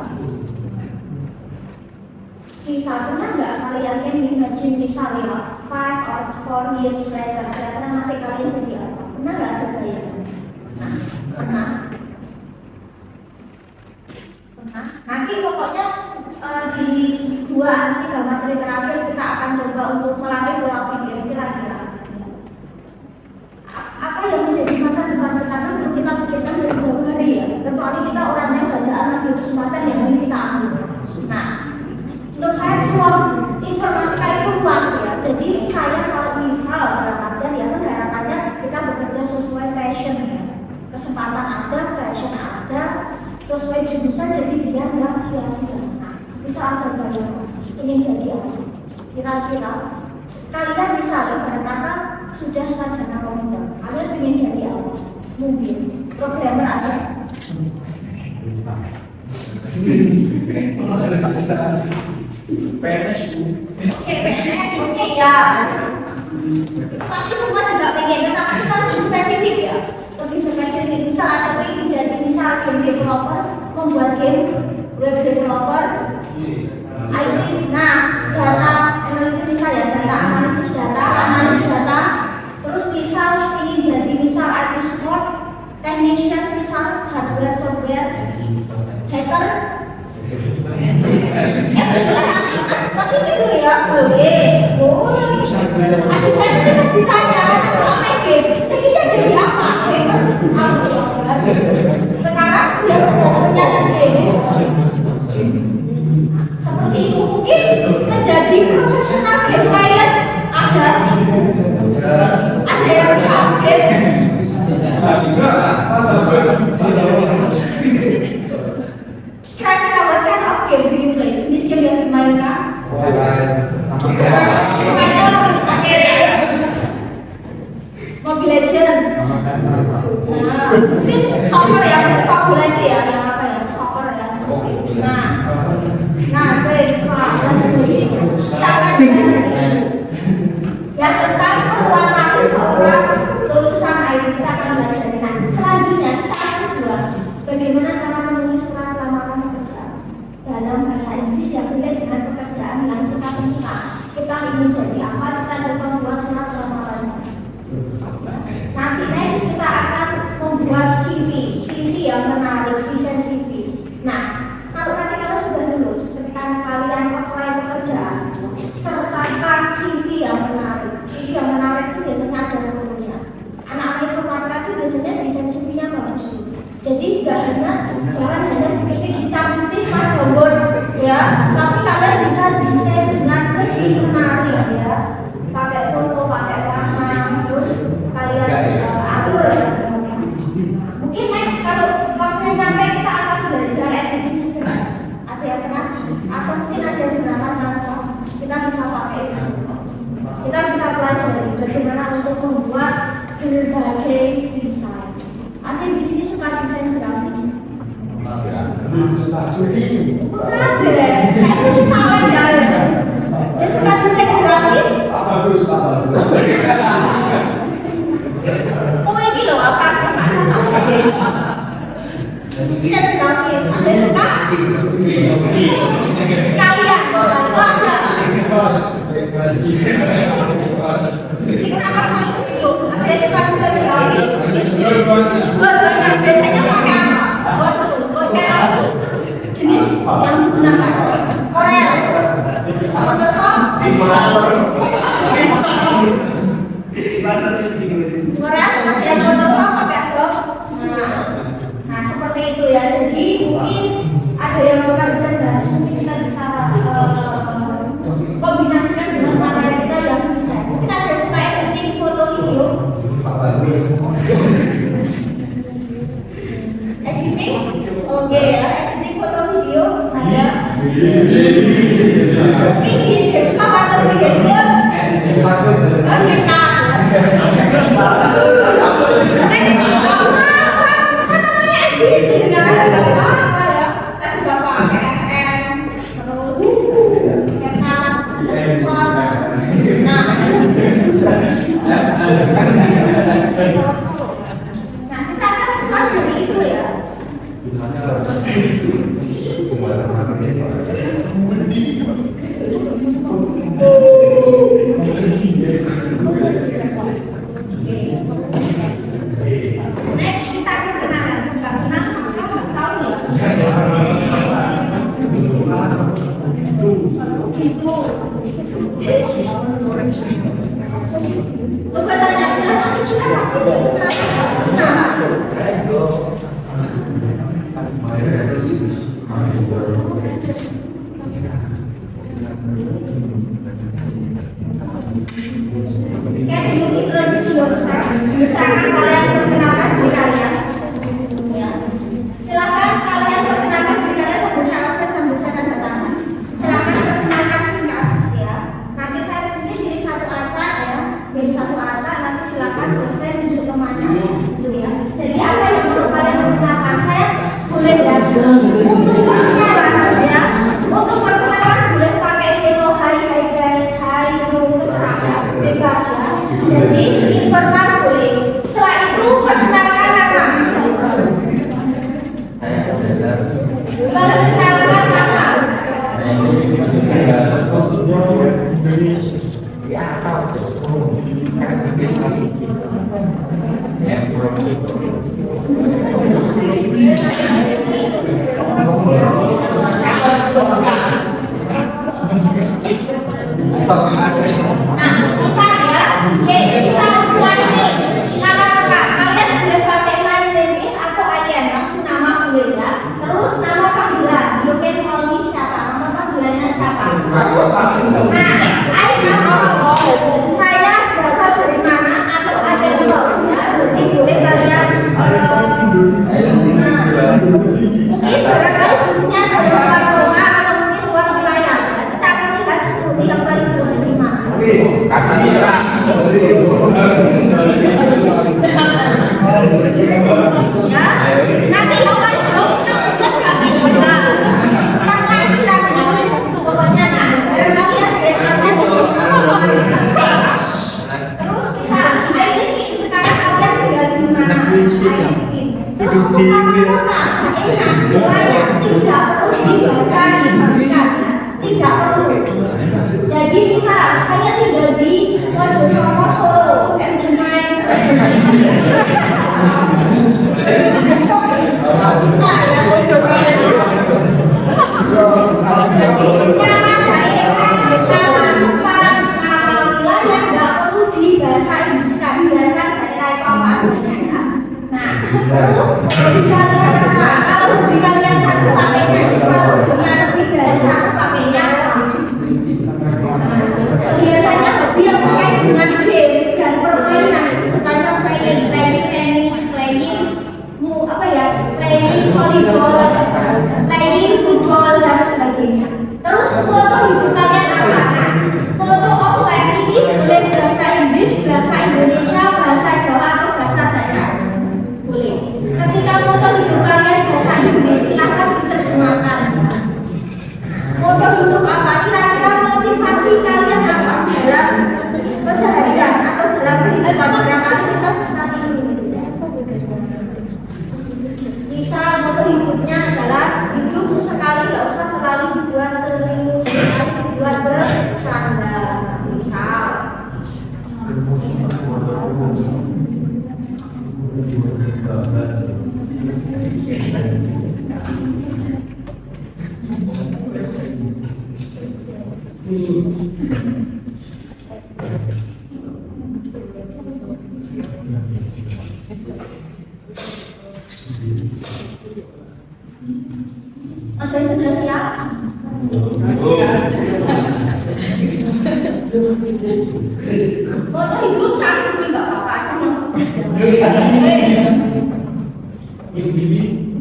[SPEAKER 1] kisah pernah nggak kalian yang imagine misalnya 5 or 4 years later, kira-kira nanti kalian jadi apa? Pernah nggak ada bayangan? Nah, pernah. Nanti pokoknya di 2-3 materi terakhir kita akan coba untuk melatih pola pikir kira-kira apa yang menjadi masa depan kita kan belum kita pikirkan dari jauh hari ya, kecuali kita orangnya nggak ada anak kesempatan yang ingin kita ambil. Nah, menurut saya peluang informatika itu luas ya. Jadi saya kalau misal dalam artian ya kan harapannya kita bekerja sesuai passion ya. Kesempatan ada, passion ada, sesuai jurusan, jadi biar nggak sia-sia. Nah, misal ada bayangan ingin jadi apa? Kira-kira kalian misalnya pada kata sudah sarjana komputer, kalian ingin jadi apa? Mungkin programmer ada.
[SPEAKER 2] PNS.
[SPEAKER 1] PNS, oke ya. Pasti semua juga pengen, tetapi kita lebih spesifik ya. Lebih spesifik, misal ada pengen jadi misal game developer, membuat game, web developer, IT. Nah, data analisa ya, data analisis data. Terus misal ingin jadi misal IT support, technician, misal hardware, software, hacker. Masih gitu ya, boleh. Adik saya kan ditanya, anak suka main game, kita jadi apa? Sekarang dia sudah ternyata game. Seperti itu mungkin menjadi profesional game player ada yang suka game. Kira-kira what kind of game do you play? Jenis game yang dimainkan? Mobile Legend. Mungkin soccer ya, sepak bola itu ya, yang apa ya, soccer ya. Baik, kelas kita akan belajar yang tentang penguatan seorang lulusan IT kita akan belajar. Nah, selanjutnya kita akan buat bagaimana cara menulis surat lamaran pekerjaan dalam bahasa Inggris yang relate dengan pekerjaan yang kita suka. Kita ingin jadi apa? Kita coba buat surat lamaran. Nanti next kita akan membuat CV yang menarik, desain CV. Nah, kalau nanti kalau sudah lulus, ketika kalian apply pekerjaan, sertakan CV yang menarik. CV yang menarik itu biasanya ada fotonya. Anak-anak informatika itu biasanya desain CV-nya bagus. Jadi jangan hanya diketik hitam putih pada Word ya, tapi kalian bisa desain dengan lebih menarik ya. Pakai foto, pakai warna, terus kalian atur ya semuanya. Mungkin next kalau waktunya sampai kita akan belajar editing script. Ada yang pernah? Atau mungkin ada yang gunakan atau kita bisa pakai itu. Kita bisa pelajari bagaimana untuk membuat berbagai desain. Ada di sini suka desain grafis?
[SPEAKER 2] Suka sih.
[SPEAKER 1] Bukan deh. Saya suka aja. Dia suka desain grafis?
[SPEAKER 2] Bagus.
[SPEAKER 1] Oh ini loh, apa desain grafis? Ada suka? Kalian ini kenapa saya tunjuk? Ada suka desain grafis? Dua-duanya biasanya pakai apa? Buat kayak jenis yang digunakan Corel, Photoshop, Corel ada yang Photoshop pakai Adobe. Nah seperti itu ya. Jadi mungkin ada yang suka desain grafis, mungkin kita bisa kombinasikan dengan materi kita yang desain. Mungkin ada yang suka editing foto video. Editing, oke ya, editing foto video ada. Mungkin di desktop atau di handphone, editing kan, nggak apa-apa ya. Kita juga pakai FM, terus nah kita akan pelajari itu ya. Can you introduce yourself? Misalkan kalian perkenalkan diri kalian. Ya. Silakan kalian perkenalkan diri kalian sambil saya tanda tangan. Silakan perkenalkan singkat, ya. Nanti saya pilih jadi satu acak, ya. Jadi satu acak, nanti silakan selesai tunjuk temannya, gitu ya. Jadi apa yang perlu kalian perkenalkan? Saya boleh ya. Untuk perkenalan, ya. Untuk perkenalan boleh pakai hello, hi guys, hi, hello, terserah, bebas ya. Jadi informal boleh. Setelah itu perkenalkan nama. Perkenalkan nama. Nah, bisa ya, bisa bulan ini nama lengkap. Kalian boleh pakai my name is atau I am, langsung nama boleh ya. Terus nama panggilan, you can call me siapa, nama panggilannya siapa. Terus, I am saya berasal dari mana atau ada ya. Jadi boleh kalian mungkin barangkali di sini ada ruang kota atau mungkin ruang wilayah. Ya. Kita akan lihat sesuatu yang paling jauh dari mana. Ya, nanti yang paling jauh kita juga nggak bisa. Kita pokoknya barangkali ada yang terus bisa identik sekarang kalian tinggal di mana. Terus untuk nama kota, wilayah tidak perlu dibahasa sekali, tidak perlu. Jadi misal saya tinggal di Wonosobo, Solo, Jemai, bisa ya. Nama daerah, nama nusan, nama wilayah tidak perlu dibahasa Inggris kan, biarkan daerah itu apa adanya ya. Nah, terus lebih kalian apa? Kalau lebih kalian satu pakainya Islam, dengan lebih dari satu pakainya apa? Biasanya hobi yang terkait dengan game dan permainan, contohnya playing tenis, playing volleyball, playing football dan sebagainya. Terus foto hidup kalian apa? Nah, foto offline ini boleh bahasa Inggris, bahasa Indonesia, bahasa Jawa atau bahasa daerah. Boleh. Ketika foto hidup kalian bahasa Inggris, silakan diterjemahkan. Foto hidup apa? Kira-kira motivasi kalian apa dalam keseharian atau dalam kehidupan? Barangkali kita bisa pilih. Misal foto hidupnya adalah hidup sesekali, nggak usah terlalu dibuat serius, sekali dibuat bercanda. Misal. Ada yang sudah siap? Foto hidup kami mungkin nggak apa-apa.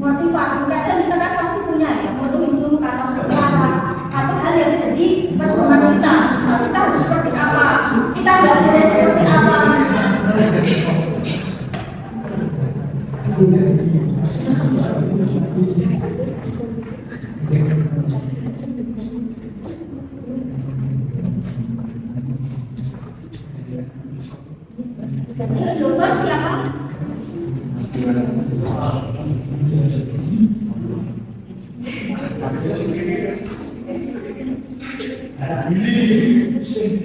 [SPEAKER 1] Motivasi kadang kita kan pasti punya ya. Foto hidup karena berkara atau hal yang jadi perjuangan kita. Misal kita harus seperti apa? Kita nggak boleh seperti apa? Jadi Dover siapa?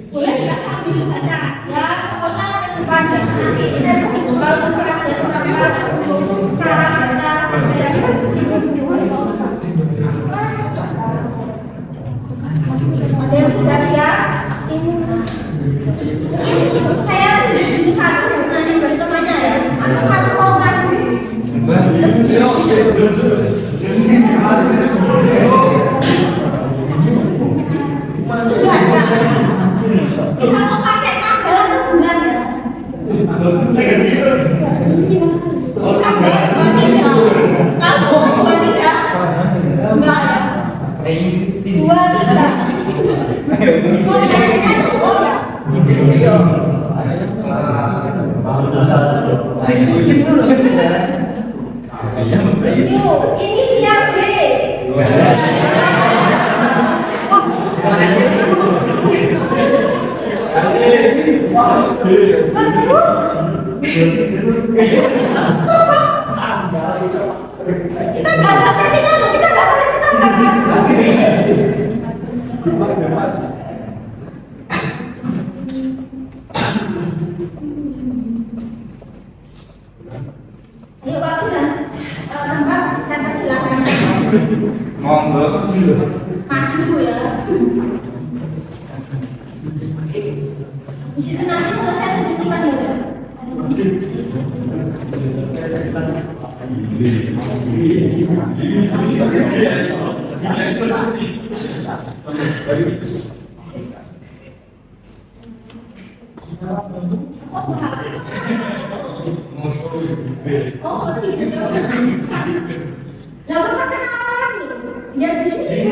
[SPEAKER 1] Boleh nggak sambil baca? Ya pokoknya ke depan nanti saya begitu kalau misalkan ada kurang pas untuk cara baca saya ada yang sudah siap? Saya tunjuk satu nanti dari temannya ya. Atau satu mau maju. Tujuh aja. Kita mau pakai tabel atau bulan ya? Kita buat 23. Kamu 23? Enggak ya? 23. Kok biasanya cukup ya? Yuk, ini siap B. Kita nggak ada settingan loh, kita nggak sering kita nggak ayo Pak Budan, Mbak, saya persilakan.
[SPEAKER 2] Monggo.
[SPEAKER 1] Maju ya. Di situ nanti selesai tunjukan ya. Oh, tidak. Lah kok pakai orang lu? Ya di sini,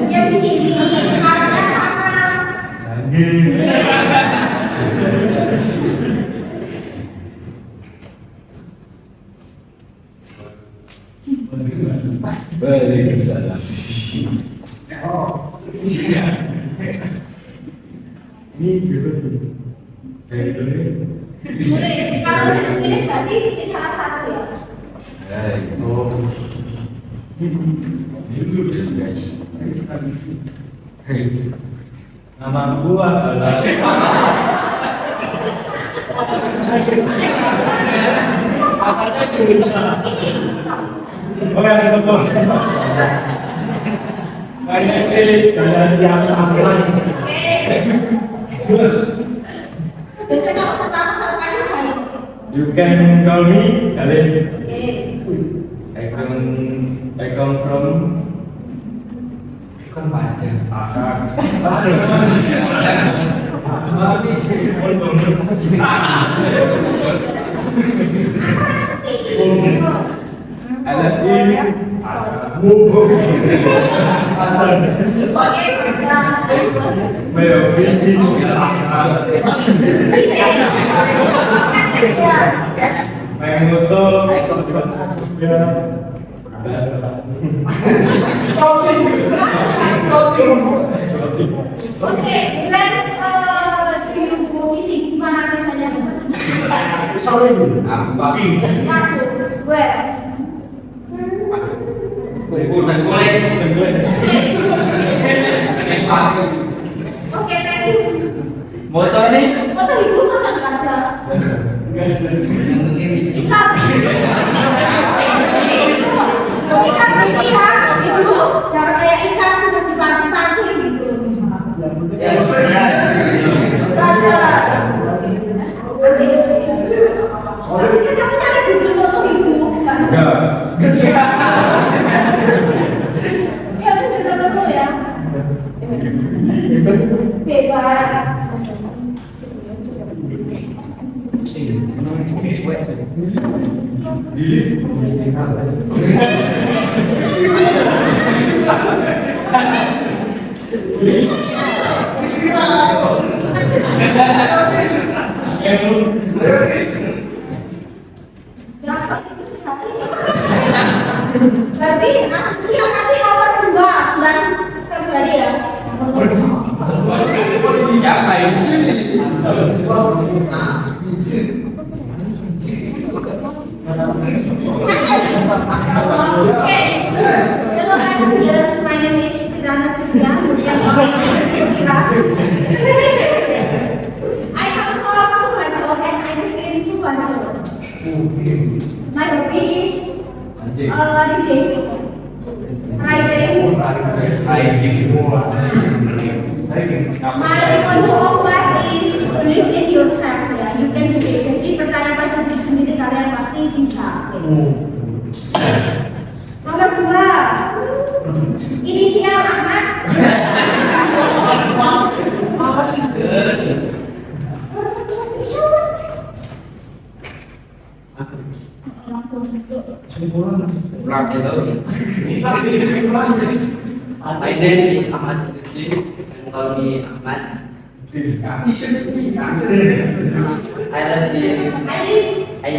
[SPEAKER 1] ya di sini. Karena sana.
[SPEAKER 2] Waalaikumsalam.
[SPEAKER 1] Boleh, kalau di sini berarti ini salah satu ya.
[SPEAKER 2] Nama gua adalah oh ya betul. Banyak tulis dan yang sampai. Terus.
[SPEAKER 1] Biasanya kalau pertama soal kayu kan.
[SPEAKER 2] You can call me Alif.
[SPEAKER 1] Eh,
[SPEAKER 2] I come from Pacen. Ada ini.
[SPEAKER 1] Oke, dan di buku isi di mana misalnya? Where? Oke, thank you.
[SPEAKER 2] Motor nih.
[SPEAKER 1] Foto itu masa nggak ada? Bisa. Bisa begini ya, itu jangan kayak ikan udah dipancing-pancing gitu bisa. Nggak ada. Tapi kita cari Google foto itu.
[SPEAKER 2] Enggak.
[SPEAKER 1] Ya itu juga dulu ya. Bebas. Berarti siang nanti nomor 2 bulan Februari ya.
[SPEAKER 2] Siapa ini?
[SPEAKER 1] Okay. Hello passengers, my name is Kirana Vidya. Is Kira. I come from Suharjo and I live in Suharjo. My hobby is reading, writing. My motto of life is believe in yourself ya. You can do it. Jadi percaya pada diri sendiri, kalian pasti bisa. Nomor 2.
[SPEAKER 2] Ulang hello. My name is Ahmad Siddiq and call me Ahmad. I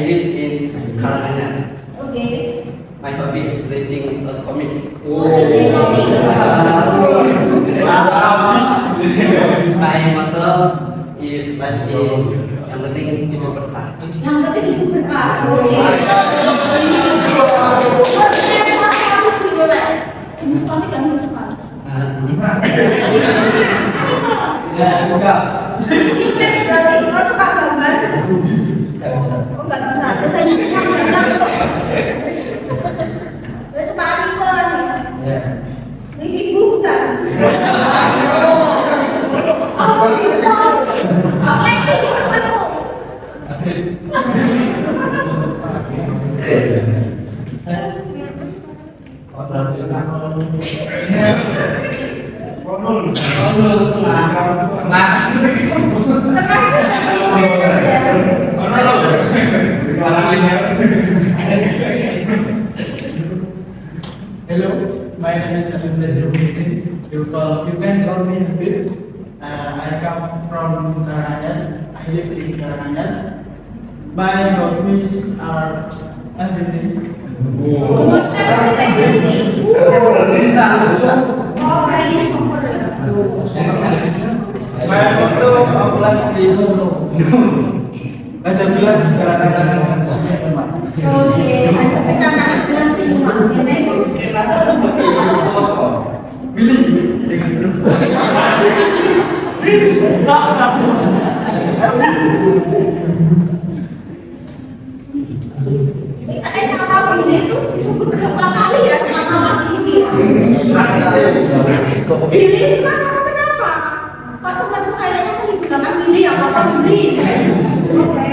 [SPEAKER 2] live in Karanganyar.
[SPEAKER 1] Okay.
[SPEAKER 2] My hobby is reading a comic. My motto is life is yang penting hidup berkah.
[SPEAKER 1] Yang penting itu berkah. Oke. Kamu setuju lah. Ini suami kamu suka.
[SPEAKER 2] Ya, enggak.
[SPEAKER 1] Itu kan berarti kau suka gambar. Oh nggak bisa. Saya suka gambar. Saya suka anime.
[SPEAKER 2] Ya.
[SPEAKER 1] Ini bukan. Apa itu? Apa yang saya suka itu?
[SPEAKER 3] Hello, my name is Asunda Sirupudin. You can call me Habib. I come from Karanganyar. I live in Karanganyar. My hobbies are everything.
[SPEAKER 1] Almost everything. Oh, ini sempurna.
[SPEAKER 3] My motto of life is ada bilang segala-galanya dengan senyuman.
[SPEAKER 1] Oke, ada pertanyaan bilang senyuman. Ini bagus. Nama Billy itu disebut berapa kali ya sama nama ini ya? Billy itu kenapa? Kok temanku kayaknya mau dibilangkan Billy ya, apa Billy? Oke.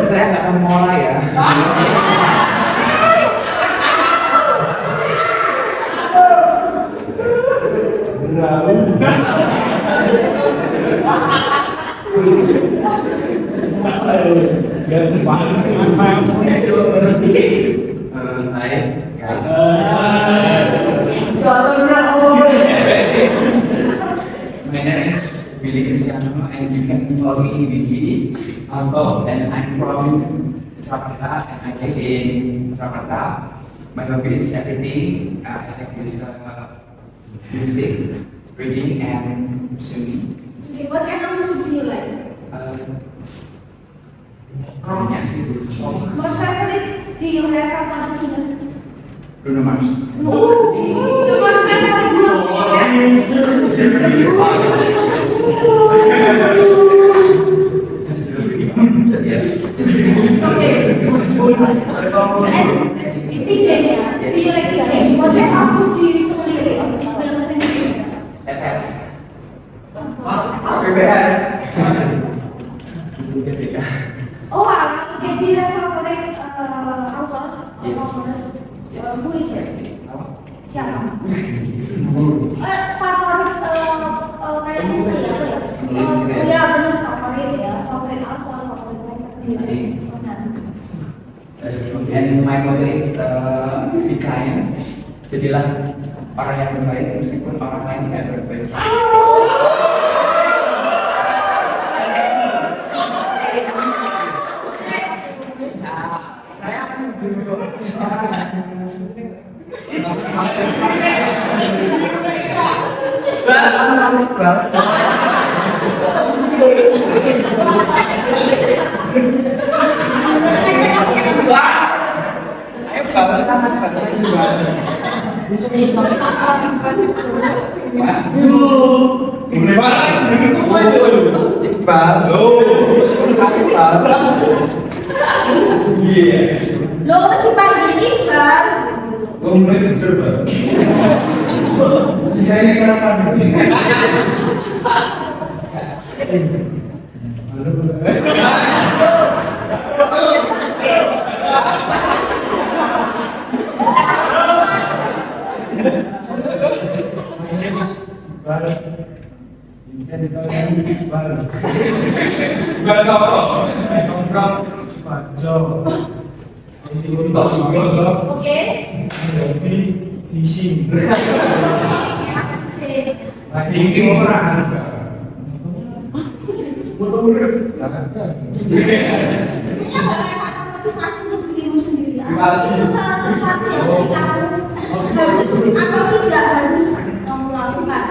[SPEAKER 3] Saya nggak akan mulai ya.
[SPEAKER 4] My name is Billy Cristiano and you can call me Billy. And I'm from Surakarta and I live in Surakarta. My hobby is everything. I like this music, reading and singing.
[SPEAKER 1] Okay, what kind of music do you like?
[SPEAKER 4] Rocknya sih dulu.
[SPEAKER 1] Most favorite? Do you have a favorite singer?
[SPEAKER 4] Bruno Mars.
[SPEAKER 1] The most favorite song.
[SPEAKER 4] Yes.
[SPEAKER 1] And reading, yeah. Do you like reading? What kind of book do you usually read? Film sendiri.
[SPEAKER 4] FS.
[SPEAKER 2] PPS.
[SPEAKER 1] Oh, do you have favorite author?
[SPEAKER 4] Yes. Yes.
[SPEAKER 1] Who is it? Siapa?
[SPEAKER 4] Guru.
[SPEAKER 1] Favorit kayak musik ya?
[SPEAKER 4] Nulis gitu ya?
[SPEAKER 1] Iya, benar favorit ya. Favorit author, favorit
[SPEAKER 4] Reading.
[SPEAKER 1] benar.
[SPEAKER 4] And my motto is be kind. Jadilah orang yang berbaik meskipun orang lain tidak berbaik. Saya akan masih balas. Ayo balas tangan Iqbal.
[SPEAKER 1] Lo masih pagi ini kan?
[SPEAKER 2] Lo mulai tidur, Pak.
[SPEAKER 3] Iya ini kenapa?
[SPEAKER 1] Oke.
[SPEAKER 3] Fishing.
[SPEAKER 1] Sip.
[SPEAKER 3] Fishing orang.
[SPEAKER 1] Kayaknya nggak ada motivasi untuk dirimu sendiri. Sesuatu yang sering kamu harus atau tidak harus kamu lakukan.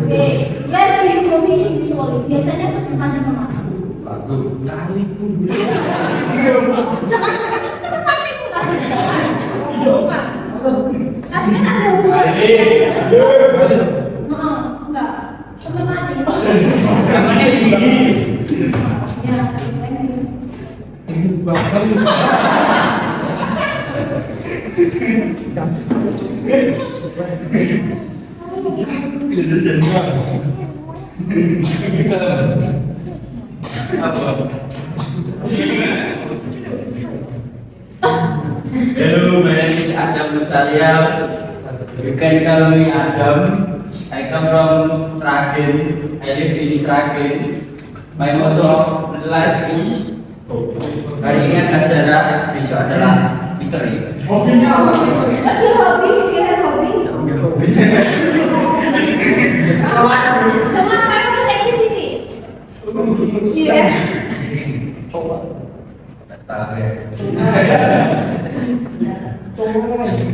[SPEAKER 1] Oke, where do you go fishing usually? Biasanya mancing kemana? Jangan itu tempat mancing bukan? Bukan. Tapi kan ada hubungan. Enggak. Tempat mancing. Ya,
[SPEAKER 2] Hello, my name is Adam Nursalia. You can call me Adam. I come from Sragen. I live in Sragen. My motto of life is hari ini adalah sejarah, besok adalah misteri.
[SPEAKER 3] Hobinya apa?
[SPEAKER 1] what's your hobby? Do you have hobby? The most favorite activity? Yes.
[SPEAKER 2] Tak tahu ya.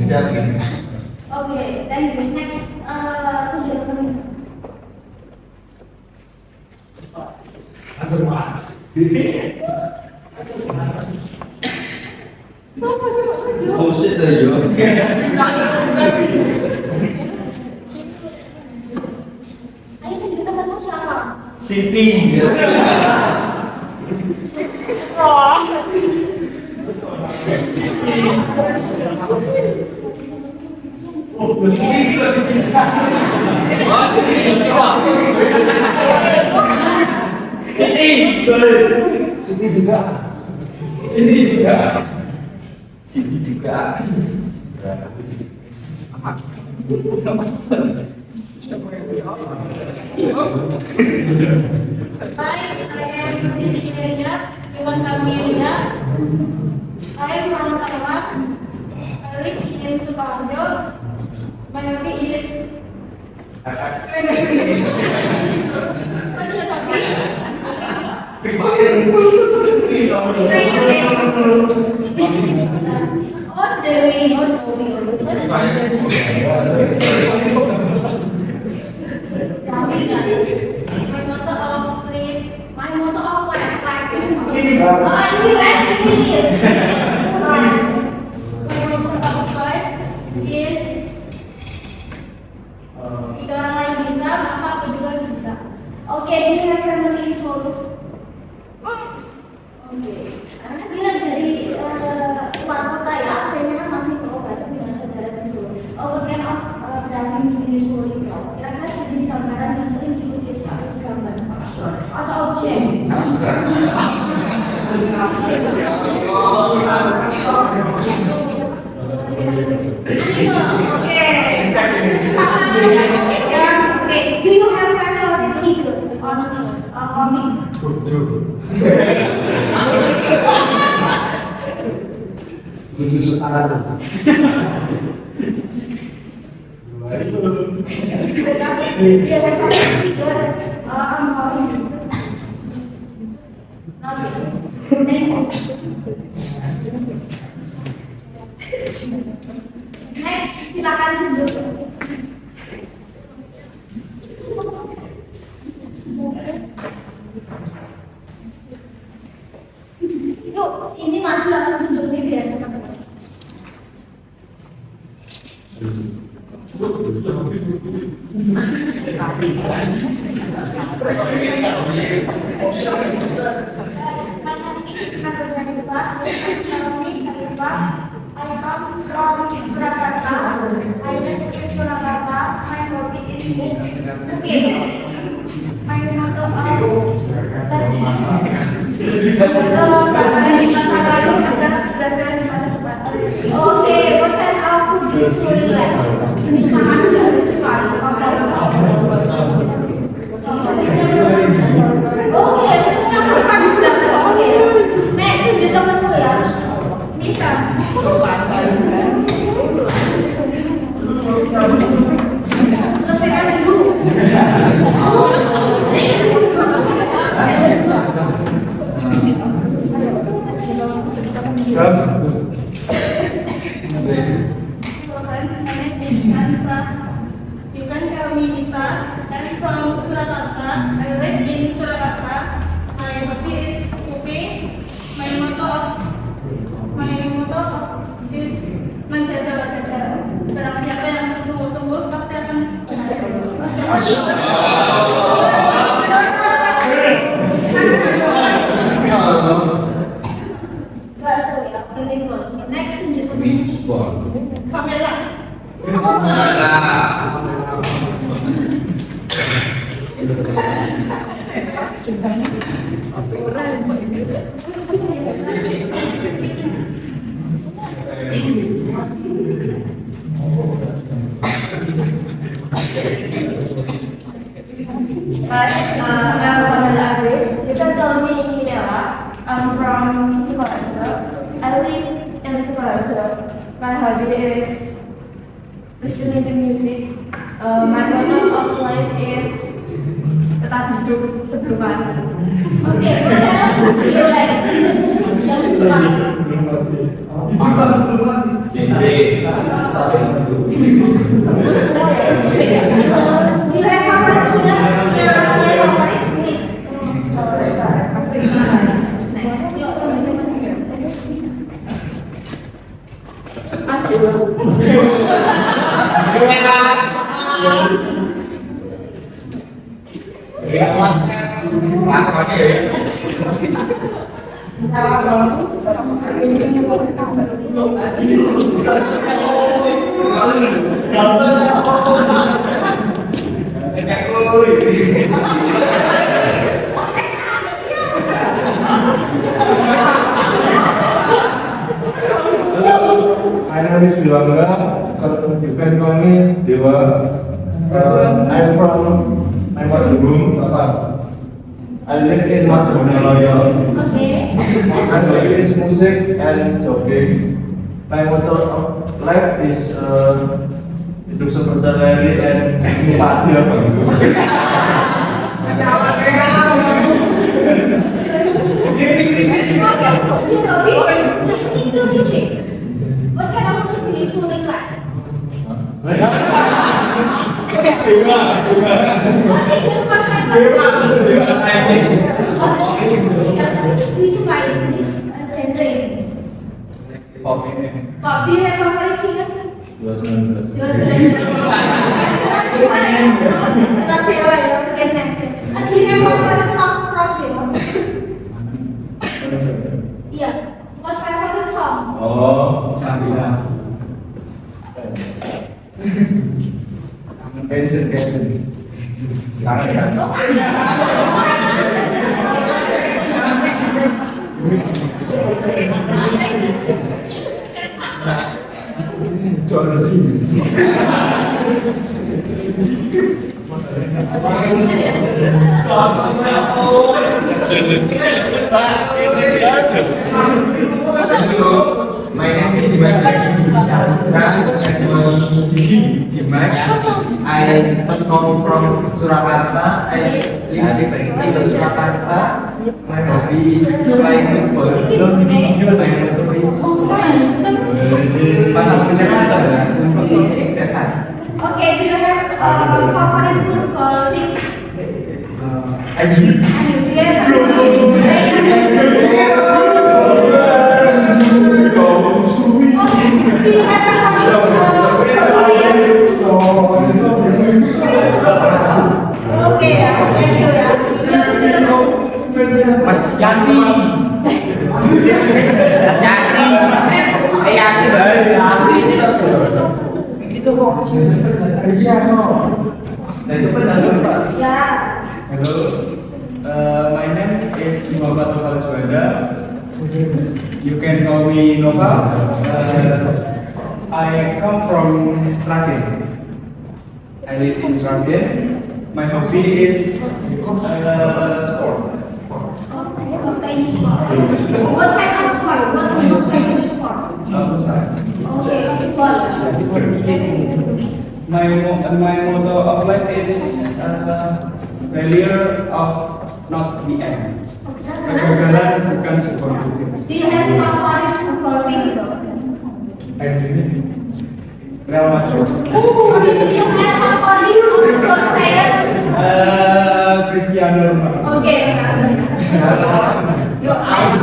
[SPEAKER 2] Jam ini.
[SPEAKER 1] Okay, thank you. Next, tujuan kami.
[SPEAKER 2] Bullshit tuh yo.
[SPEAKER 1] Ayo tunjuk temanmu siapa?
[SPEAKER 2] Siti. Siti juga.
[SPEAKER 1] Hi, I am Titi Melia. Iwan Kamelia. I am from Taiwan. I live in Sukoharjo. My hobby is. What's your hobby? Oh, Dewi. My motto of life. My motto of life is jika orang lain bisa, maka aku juga bisa. Oke, do you have family in Solo? Oke, karena bilang dari luar kota ya, aslinya kan masih berobat tapi nggak saudara di Solo. What kind of branding do you Solo itu? Kira-kira jenis gambaran yang sering dilukis atau digambar atau objek? Okay, do you have favorite figure on comic? Dia have favorite figure on comic. Next, silakan duduk. Yuk, ini maju langsung tunjuk nih biar cepat-cepat. I Okay. My motto of life is berdasarkan di masa lalu agar berdasarkan di masa depan. Oke, what kind of food do you usually like? Jenis makanan yang disukai apa? Oke, kamu kasih berapa? Oke, next tunjuk temanku ya. Bisa. Selesaikan dulu.
[SPEAKER 5] You can tell me Nisa. I'm from Surakarta. I live in Surakarta. My hobby is cooking. My motto is menjaga wajah. Barang siapa yang bersungguh-sungguh pasti akan
[SPEAKER 1] Next tunjuk temanku.
[SPEAKER 5] Pamela.
[SPEAKER 1] Hi, I'm Pamela Agris. You can call me Nela. I'm from Sukoharjo. I live in Sukoharjo. My hobby is listening to music. My motto of life is tetap hidup sebelum mati. Oke, what kind of music do you like? Jenis musik yang disukai. Do you have favorite singer? Yang favorit Luis.
[SPEAKER 6] My name is Dewangga. You can call me Dewa. I'm from Bandung, I live in Macedonia.
[SPEAKER 1] Okay.
[SPEAKER 6] My hobby is music and jogging. My motto of life is hidup seperti Larry and mati apa gitu.
[SPEAKER 1] Listening to music. What kind of music do you usually like? What is your favorite music? Musik yang disukai jenis genre ini. Pop. Do you have favorite singer? Kenapa ya? Okay, next. Do you have favorite song from him? Iya. What's my favorite song?
[SPEAKER 6] Oh, Sabila. Pension. Sangat kan? Jual sih.
[SPEAKER 4] My name is Dimas. I come from Surakarta. I live in Surakarta. My hobby is playing football.
[SPEAKER 1] Okay, do you have favorite football team?
[SPEAKER 4] I
[SPEAKER 1] Do you have Oke ya, thank you ya.
[SPEAKER 4] Mas Yanti. Yanti. Itu kok. Iya kok.
[SPEAKER 1] Ya.
[SPEAKER 3] Hello, my name is Muhammad Noval Juanda. You can call me Noval. I come from Sragen. I live in Sragen. My hobby is sport.
[SPEAKER 1] Playing sport. What kind of sport? What kind of sport? Okay, football.
[SPEAKER 3] My motto of life is failure of not the end. Kegagalan bukan sebuah bukti.
[SPEAKER 1] Do you have favorite football team?
[SPEAKER 3] Real Madrid.
[SPEAKER 1] Okay, do you have favorite football player?
[SPEAKER 3] Cristiano Ronaldo.
[SPEAKER 1] Okay, your eyes.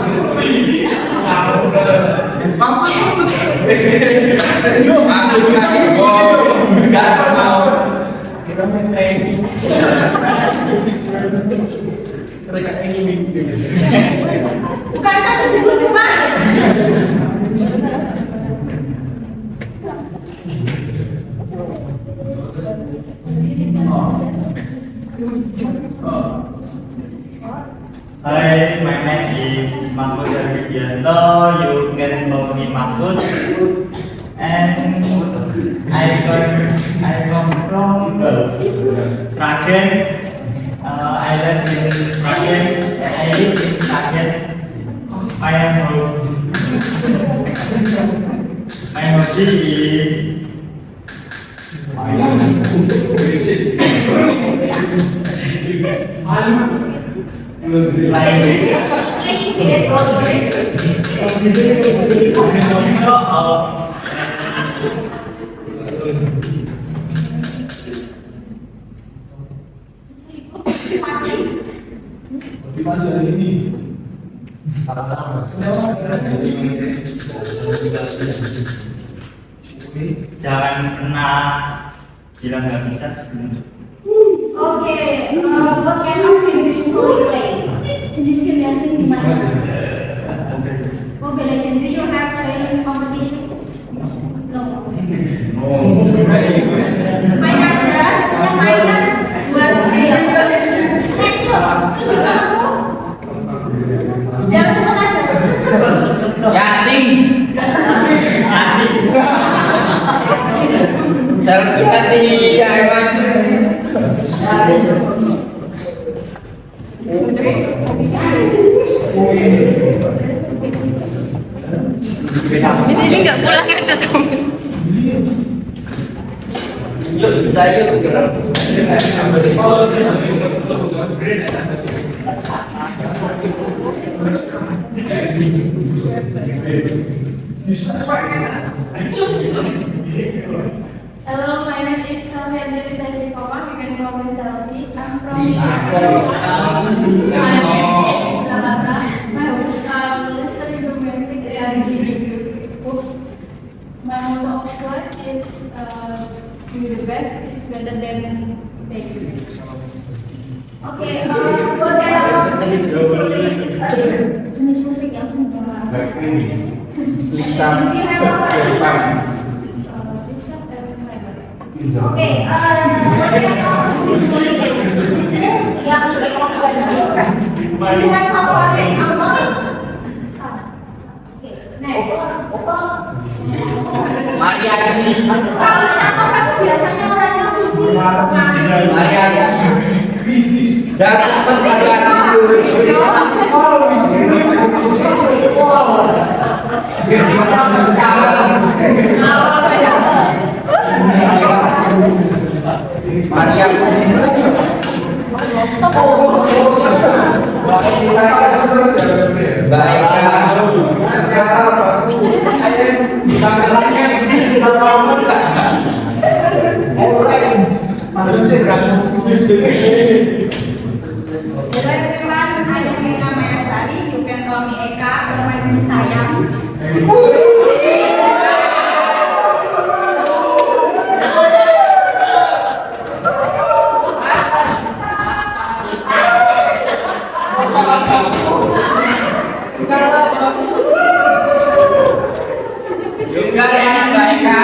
[SPEAKER 3] Kita main training. Mereka ingin
[SPEAKER 1] Bukan kan itu depan.
[SPEAKER 7] Hi, my name is Mahfud Arvidianto. You can call me Mahfud. And I come from Sragen. I live in Sragen. I live in Sragen. My hobby is jangan pernah bilang nggak bisa sebelum
[SPEAKER 1] Okay, what kind of games do you play? Jenis game yang sering dimainkan? Mobile Legends. Do you have join competition? No. Main aja, yang mainan buat dia. Next look, tunjukkan aku. Yang cepat aja.
[SPEAKER 2] Yati. Yati, ya emang.
[SPEAKER 8] Di sini nggak pulang aja dong.
[SPEAKER 2] Yuk, bisa yuk.
[SPEAKER 5] Hello, my name is Selvi Andrelisa Istiqomah. You can call me Selvi. I'm from My name is Ravata. My hobbies are listening to music and reading books. My motto of life is do the best is better than fake.
[SPEAKER 1] Okay, what kind of jenis musik yang sering
[SPEAKER 6] Lisa.
[SPEAKER 1] Do you have a favorite? Okay, what kind of music yang sering dimainkan? Do you have favorite album? Okay, next.
[SPEAKER 2] Mariani.
[SPEAKER 1] Kalau cakap kan biasanya orangnya putih,
[SPEAKER 2] Mariani. Datang Mariani.
[SPEAKER 5] Hello everyone, I am Eka Mayasari. You can call me Eka. My name is Sayang.
[SPEAKER 2] Juga ya, Mbak Eka.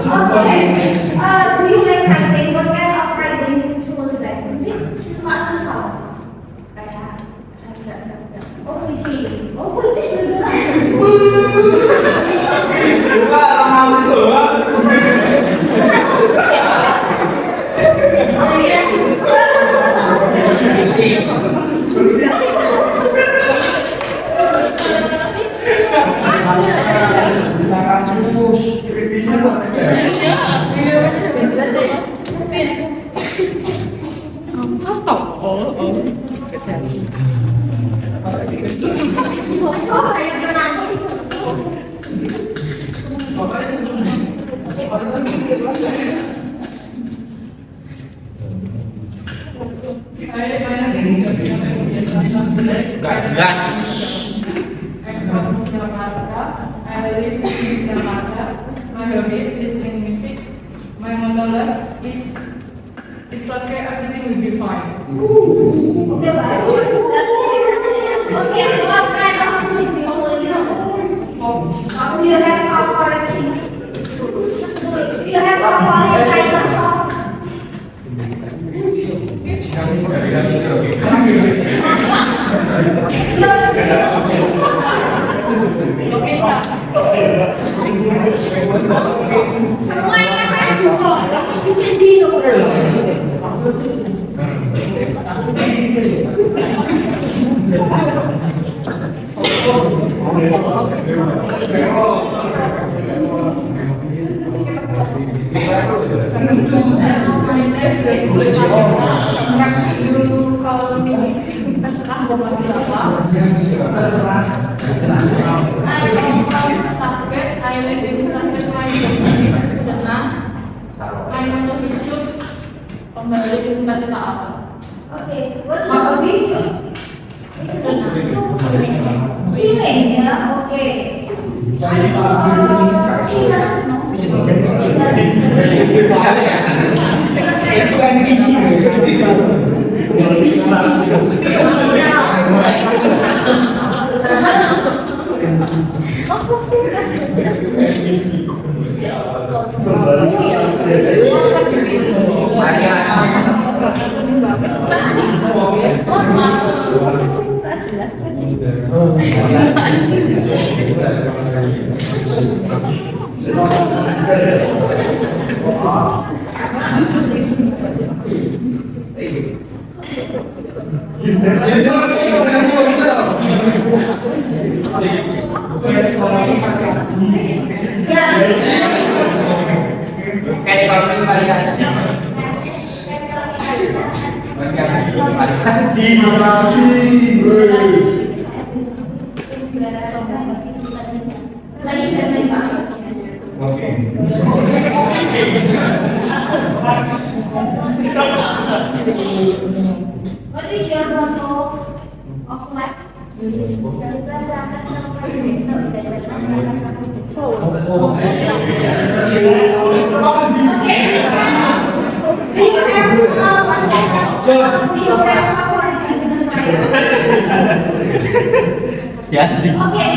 [SPEAKER 1] Okay. Do you like riding? What kind of riding school is that? Suka apa sama? Kayak sabda. Oh, puisi. Oh, puitis juga. Coba yang kenal sih.
[SPEAKER 2] Gak jelas.
[SPEAKER 5] I'm from Jakarta. I live in Jakarta. My hobby is listening music. My motto life is it's okay, everything will be fine.
[SPEAKER 1] Okay, bagus. Okay, what kind of music do you listen? Do you have favorite singer? Do you have favorite title song? Semua yang kata juga, tapi sedih loh.
[SPEAKER 5] I live in Sragen. My motto hidup kembali ke cita-cita apa?
[SPEAKER 1] Okay, what's your hobby? Swimming, ya, oke. What is your motto of life? Dari perasaan kamu bisa dari perasaan kamu bisa. Do you have favorite dengan
[SPEAKER 2] Ya,
[SPEAKER 1] Oke,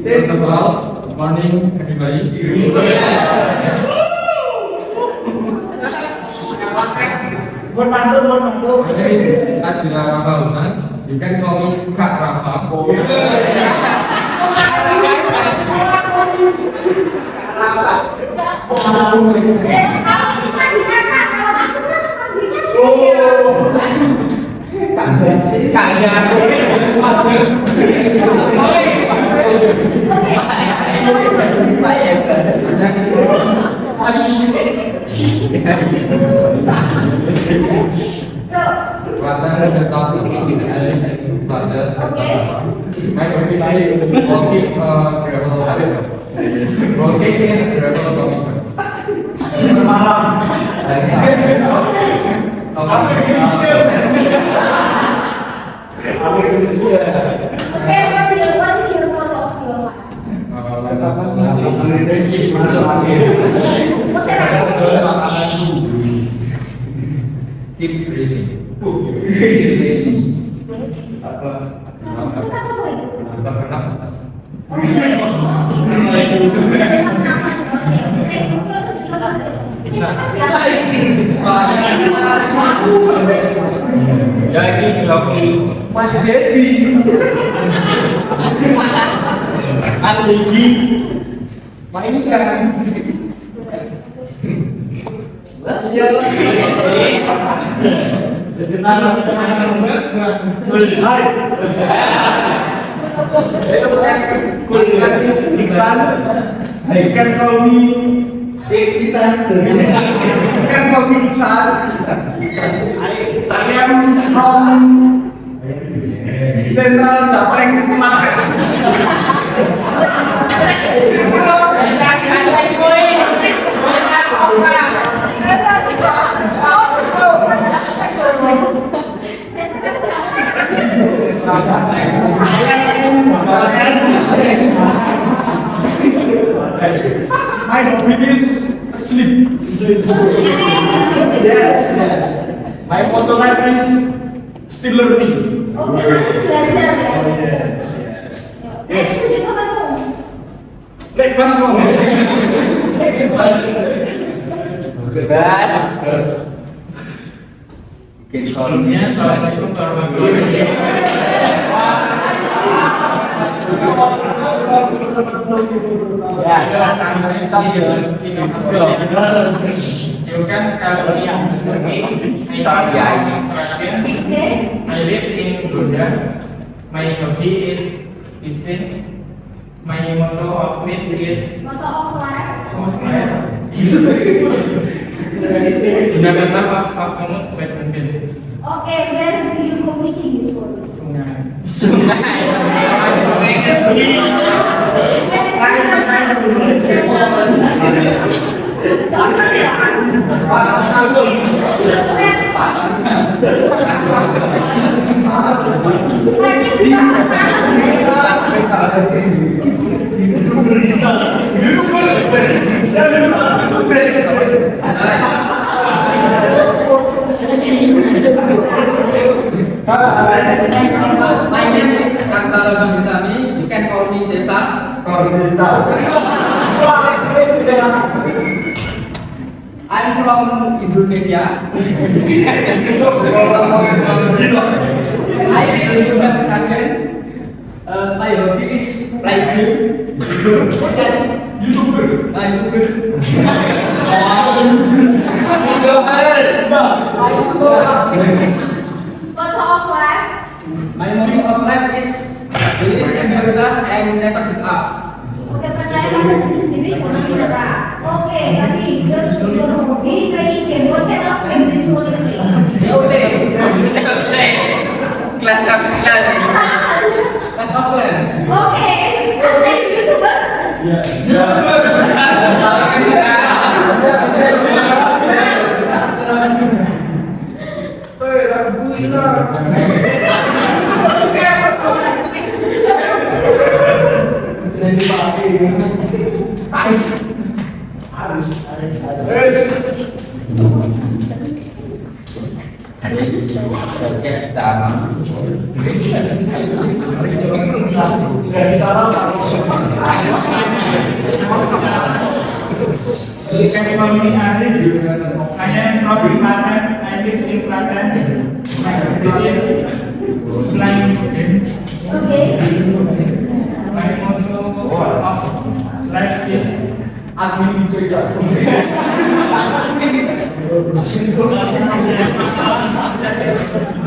[SPEAKER 6] First of all, morning everybody. My name is Adila Rafa Usman. You can call me Kak Rafa. Rather is a topic in Allen Rather my topic is working gravel commission.
[SPEAKER 7] semalam.
[SPEAKER 1] Okay, what is your photo of your life? What's your
[SPEAKER 4] Keep breathing.
[SPEAKER 2] Jadi joki
[SPEAKER 6] Mas Dedi.
[SPEAKER 7] Tinggi.
[SPEAKER 6] Main sekarang.
[SPEAKER 3] Iksan, you can call me Iksan. You can call me Iksan. I am from Central Japeng, Klaten. My hobby is sleep. Yes, yes. My motto life is still learning.
[SPEAKER 1] Oh, masih belajar ya?
[SPEAKER 3] Yes, yes.
[SPEAKER 1] Setuju apa kamu?
[SPEAKER 3] Bebas mau.
[SPEAKER 2] bebas. Bikin
[SPEAKER 7] Sebelumnya, assalamualaikum warahmatullahi You can kalau yang I live in Buddha. My hobby is fishing. My motto of it is
[SPEAKER 1] Motto of life.
[SPEAKER 7] gunakanlah kamu sebaik mungkin.
[SPEAKER 1] Okay, where do you go fishing usually?
[SPEAKER 7] Sungai.
[SPEAKER 2] My name is Kansara Bambitami. You can call me Cesar. I'm from Indonesia. I live in Budakan. My hobby is play game. YouTuber.
[SPEAKER 1] Motto of life.
[SPEAKER 2] My motto of life is believe in yourself and never give up.
[SPEAKER 1] Oke, percaya pada diri sendiri, jangan menyerah. Oke, tadi just your hobby playing game. What kind of game do you want to play?
[SPEAKER 2] Class offline.
[SPEAKER 1] Oke, ada YouTuber.
[SPEAKER 7] You can call me Aris. I am from Klaten. I live in Klaten. My hobby is flying.
[SPEAKER 1] Oke.
[SPEAKER 7] My motto of life is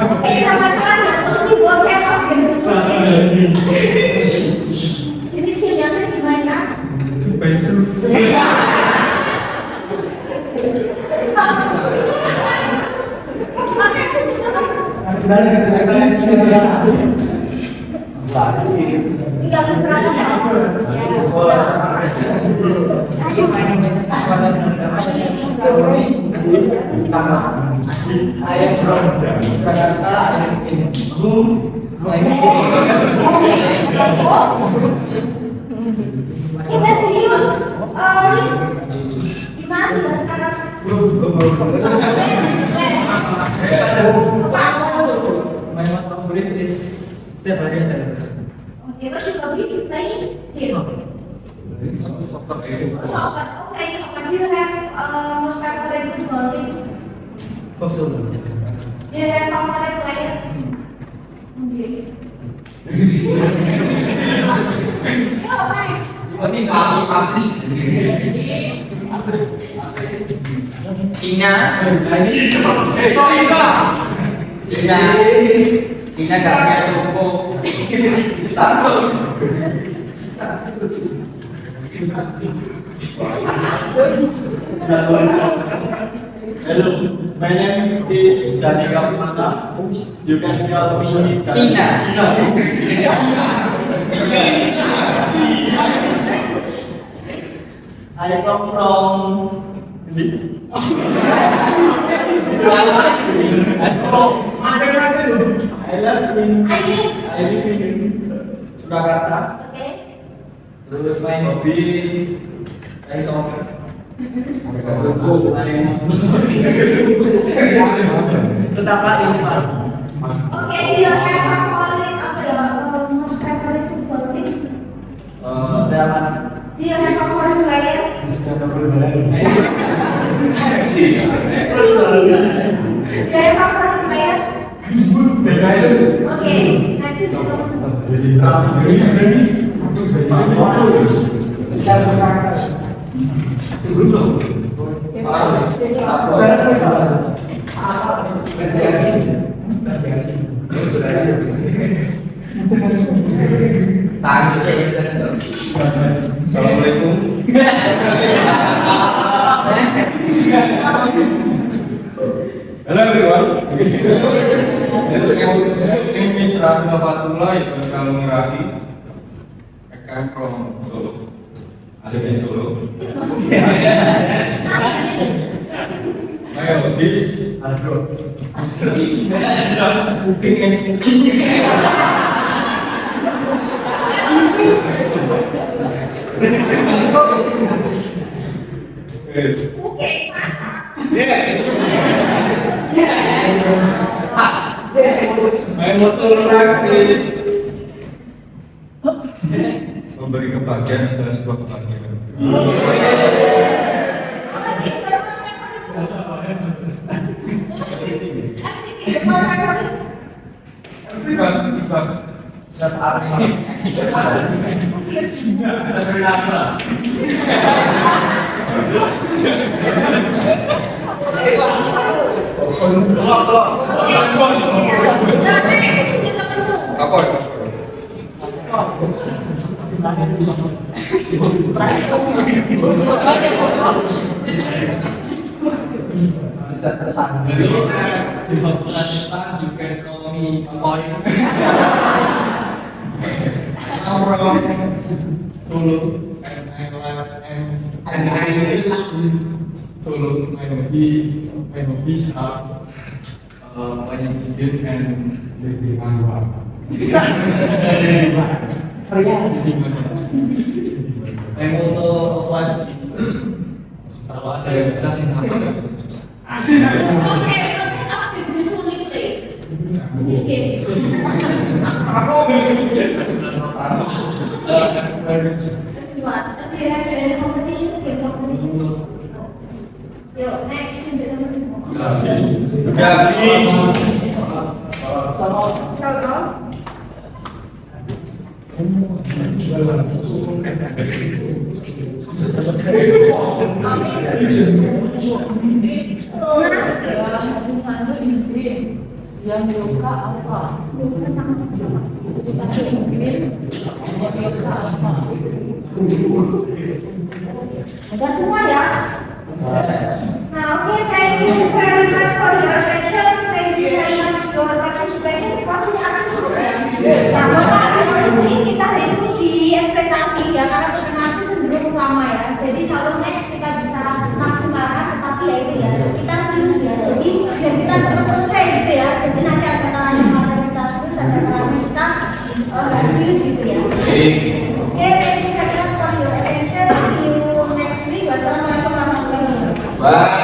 [SPEAKER 1] Oke, samarkan ya solusi buat kind of game do you want to play? Jenis game yang sering dimainkan? Oke, tunjukkan. Tinggal beberapa. Ya.
[SPEAKER 3] I am from Jakarta.
[SPEAKER 1] Kita Dion, gimana bahas sekarang?
[SPEAKER 3] My motto favorite is setiap hari ada terus.
[SPEAKER 1] Okay, but you probably play here. Soccer. Okay, soccer. Do you have most favorite football league?
[SPEAKER 3] Football.
[SPEAKER 1] Do you have favorite player? Okay. Yo, thanks.
[SPEAKER 2] Cina gak punya toko.
[SPEAKER 3] Hello, my name is Danika Pratama. You can call me
[SPEAKER 2] Cina.
[SPEAKER 3] I come from I live in Surakarta.
[SPEAKER 1] Okay.
[SPEAKER 3] Terus main hobi main soccer. Betapa ini Pak.
[SPEAKER 1] Okay, do you have favorite most favorite football league?
[SPEAKER 3] Dalam
[SPEAKER 1] Do you have favorite player? Do you have favorite player? Okay, next is
[SPEAKER 6] Assalamualaikum. Hello everyone. Name is Rafi Nafatullah, Ibn Kalung Rafi. I come from Solo. I live in Solo. My hobbies are cooking and smoking.
[SPEAKER 1] okay, masak.
[SPEAKER 6] My motto life is memberi kebahagiaan adalah sebuah kebahagiaan.
[SPEAKER 1] What is your favorite football? Activity, your favorite?
[SPEAKER 6] Everyone. Apa?
[SPEAKER 3] bisa tersandung.
[SPEAKER 4] You can call me Boy. I'm from Solo and I live in Solo. My hobbies are banyak game and living Anwar. My motto of life is kalau ada yang bilang kenapa susah.
[SPEAKER 1] Okay, how did you usually play this game? What? Do you have any competition? Game competition? Yo, next in the
[SPEAKER 5] yang dibuka apa?
[SPEAKER 1] Luka sama sama. Udah semua ya? Nah, oke, thank you very much for your attention. Thank you very much for your participation. Because ini akan seru ya. Nah, mungkin kita hari ini di ekspektasi ya, karena perkenalan itu cenderung lama ya. Jadi, kalau next kita bisa
[SPEAKER 2] week.
[SPEAKER 1] Okay, thank you very much for your attention. See you next week. Wassalamualaikum warahmatullahi wabarakatuh.
[SPEAKER 2] Bye.